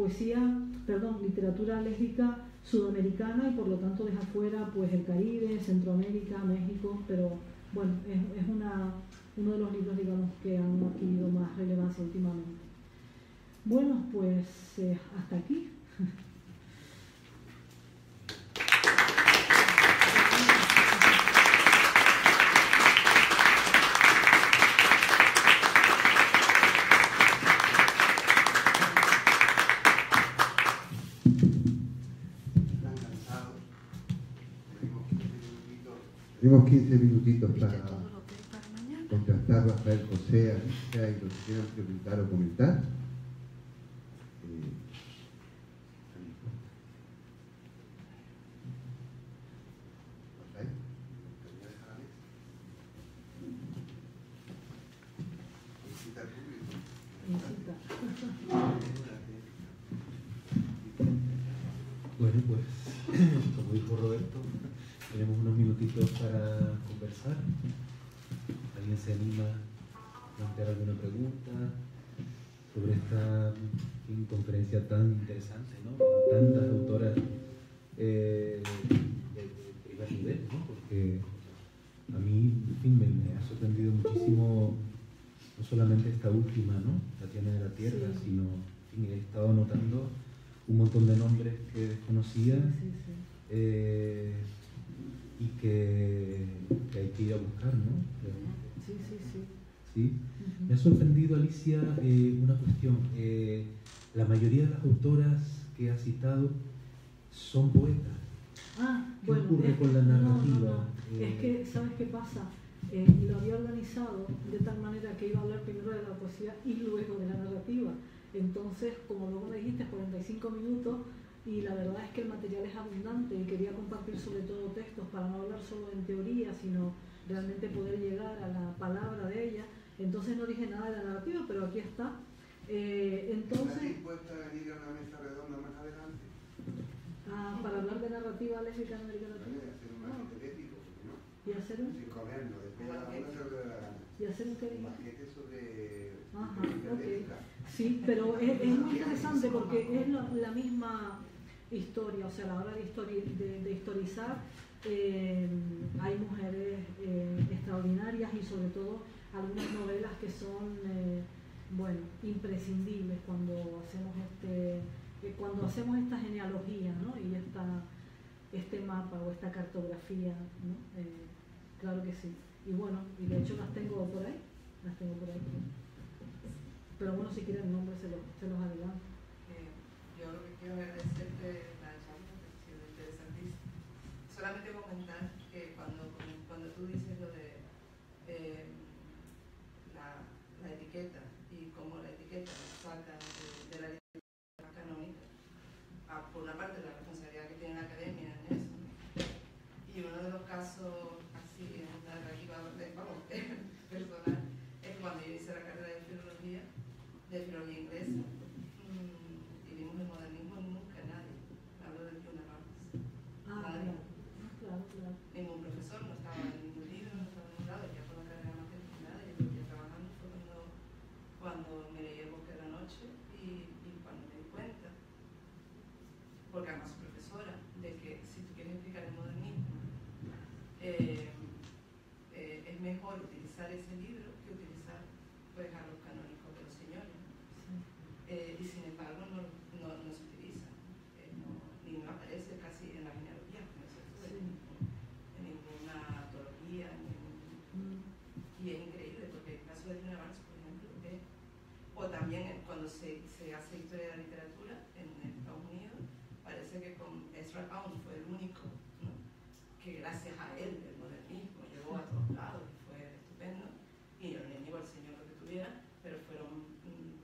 literatura lésbica sudamericana y por lo tanto deja fuera pues el Caribe, Centroamérica, México, pero bueno, es uno de los libros, digamos, que han adquirido más relevancia últimamente. Bueno, pues hasta aquí. Tenemos 15 minutitos para contactar a Rafael José, Alicia y los que quieran preguntar o comentar. Bueno, pues, como dijo Roberto, tenemos unos minutitos para conversar. ¿Alguien se anima a plantear alguna pregunta sobre esta conferencia tan interesante, ¿no? Con tantas autoras de primer nivel, ¿no? Porque a mí, en fin, me ha sorprendido muchísimo, no solamente esta última, ¿no? Tatiana de la Tierra, Sí. sino, en fin, he estado notando un montón de nombres que desconocía. Sí, sí. Y que hay que ir a buscar, ¿no? Sí, sí, sí. ¿Sí? Me ha sorprendido, Alicia, una cuestión. La mayoría de las autoras que has citado son poetas. ¿Qué Bueno, ocurre con la narrativa? No. Es que, ¿sabes qué pasa? Lo había organizado de tal manera que iba a hablar primero de la poesía y luego de la narrativa. Entonces, como luego me dijiste, 45 minutos, y la verdad es que el material es abundante y quería compartir sobre todo textos para no hablar solo en teoría, sino realmente poder llegar a la palabra de ella. Entonces no dije nada de la narrativa, pero aquí está. Entonces, ¿Estás dispuesta a venir a una mesa redonda más adelante? para hablar de narrativa lésbica en América Latina. ¿Vale? Hacer un banquete ético, ¿no? Y hacer un... Sin comernos, después a la una se lo dé la gana. ¿Y hacer un qué? Un banquete sobre... Ok. Sí, pero es muy interesante porque es la misma historia, o sea, a la hora de historizar, hay mujeres extraordinarias y sobre todo algunas novelas que son, bueno, imprescindibles cuando hacemos esta genealogía, ¿no? Y este mapa o esta cartografía, ¿no? Claro que sí. Y bueno, y de hecho las tengo por ahí. Pero bueno, si quieren el nombre se los adelanto. Yo lo que quiero agradecerte la charla, que ha sido interesantísima. Solamente comentar que cuando tú dices lo de la etiqueta y cómo la etiqueta nos saca de la literatura canónica, por una parte la responsabilidad que tiene la academia en eso, y uno de los casos así en narrativa, vamos, personal, es que cuando yo hice la carrera de filología inglesa, y vimos el modernismo, nunca nadie habló del Juna Roberts. Nadie. Claro. Ningún profesor, no estaba en ningún libro, no estaba en ningún lado, ya por la carrera más que nada, yo estuve trabajando fue cuando me leí el Bosque de la Noche y cuando me di cuenta, porque además soy profesora, de que si tú quieres explicar el modernismo, es mejor utilizar ese libro que utilizar pues a los canónicos de los señores. Y sin embargo no se utiliza, ni no aparece casi en la genealogía, no se en ninguna antología, y es increíble porque el caso de Juna Barnes, por ejemplo, o también cuando se hace historia de la literatura en Estados Unidos, parece que con Ezra Pound fue el único, ¿no? Que gracias a él el modernismo llegó a todos lados, fue estupendo, y yo no le niego al señor lo que tuviera, pero fueron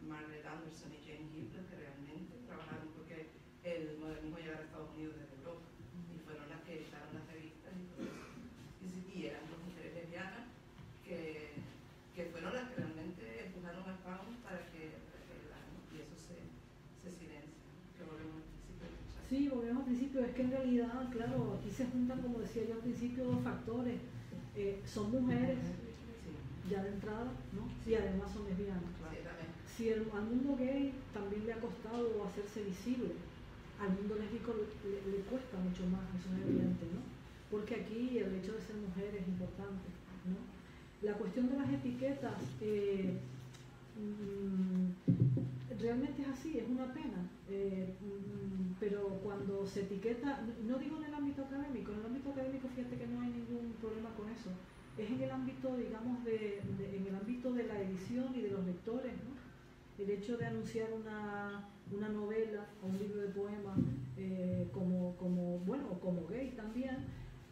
Margaret Anderson y Jane Hill que realmente trabajaron porque el modernismo llegara a Estados Unidos desde Europa, y fueron las que editaron las revistas y todo eso. Y eran dos mujeres lesbianas que fueron las que realmente empujaron a Pound para que y eso se silencia, que volvemos al principio de la charla. Sí, volvemos al principio, es que en realidad, claro, aquí se juntan, como decía yo al principio, dos factores. Son mujeres, ya de entrada, ¿no? Y además son lesbianas. Si al mundo gay también le ha costado hacerse visible, al mundo lésbico le cuesta mucho más, eso es evidente, ¿no? Porque aquí el hecho de ser mujer es importante, ¿no? La cuestión de las etiquetas realmente es así, es una pena, pero cuando se etiqueta, no digo en el ámbito académico, fíjate que no hay ningún problema con eso, es en el ámbito, digamos, en el ámbito de la edición y de los lectores, ¿no? El hecho de anunciar una novela o un libro de poemas como gay también,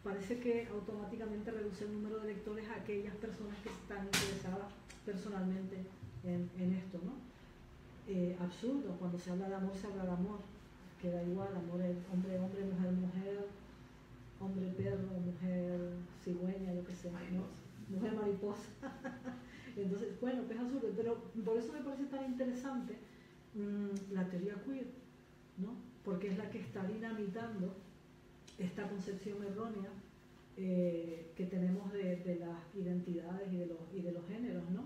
parece que automáticamente reduce el número de lectores a aquellas personas que están interesadas personalmente en esto, ¿no? Absurdo, cuando se habla de amor, se habla de amor, que da igual, amor es hombre, mujer, hombre, perro, mujer, cigüeña, yo qué sé, ¿no? Mujer mariposa. Entonces, bueno, que es absurdo, pero por eso me parece tan interesante la teoría queer, ¿no? Porque es la que está dinamitando esta concepción errónea que tenemos de las identidades y de los géneros, ¿no?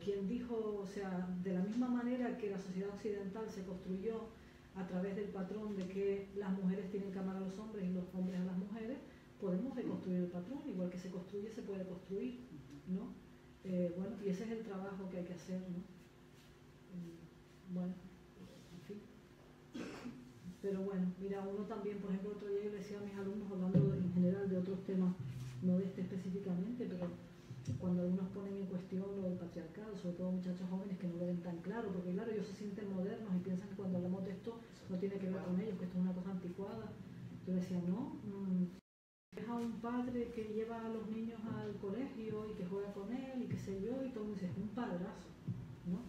Quien dijo, o sea, de la misma manera que la sociedad occidental se construyó a través del patrón de que las mujeres tienen que amar a los hombres y los hombres a las mujeres, podemos deconstruir el patrón, igual que se construye, se puede construir, ¿no? Bueno, y ese es el trabajo que hay que hacer, ¿no? Bueno, en fin. Pero bueno, mira, uno también, por ejemplo, otro día yo le decía a mis alumnos, hablando en general de otros temas, no de este específicamente, pero cuando algunos ponen en cuestión lo del patriarcado, sobre todo muchachos jóvenes que no lo ven tan claro, porque claro, ellos se sienten modernos y piensan que cuando hablamos de esto no tiene que ver con ellos, que esto es una cosa anticuada. Yo decía, no, es a un padre que lleva a los niños al colegio y que juega con él y qué sé yo, y todo el mundo dice, es un padrazo, ¿no?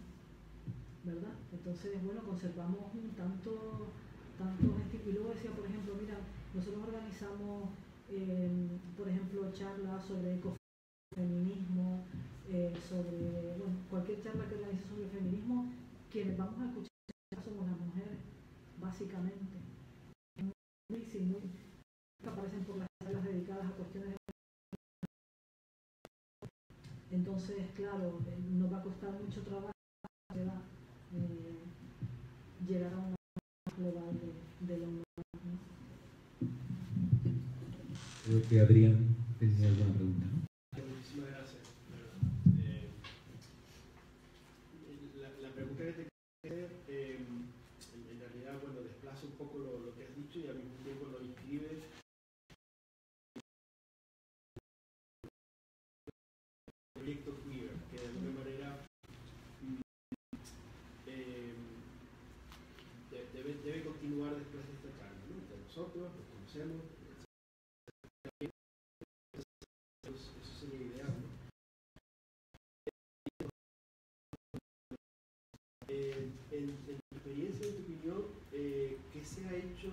¿Verdad? Entonces, bueno, conservamos tantos y luego decía, por ejemplo, mira, nosotros organizamos, por ejemplo, charlas sobre ecofeminismo, sobre, bueno, cualquier charla que organice sobre feminismo, quienes vamos a escuchar somos las mujeres, básicamente. Muy que aparecen por las charlas dedicadas a cuestiones de... Entonces, claro, nos va a costar mucho trabajo llegar a una global de la humanidad. Creo que Adrián tenía alguna pregunta, ¿no? Muchísimas gracias. La pregunta que te quería hacer, en realidad, bueno, desplaza un poco lo que has dicho y al mismo tiempo lo inscribe el proyecto queer, que de alguna manera debe continuar después de esta charla, ¿no? Entre nosotros, nos conocemos, eso sería ideal, ¿no? En tu experiencia, en tu opinión, ¿qué se ha hecho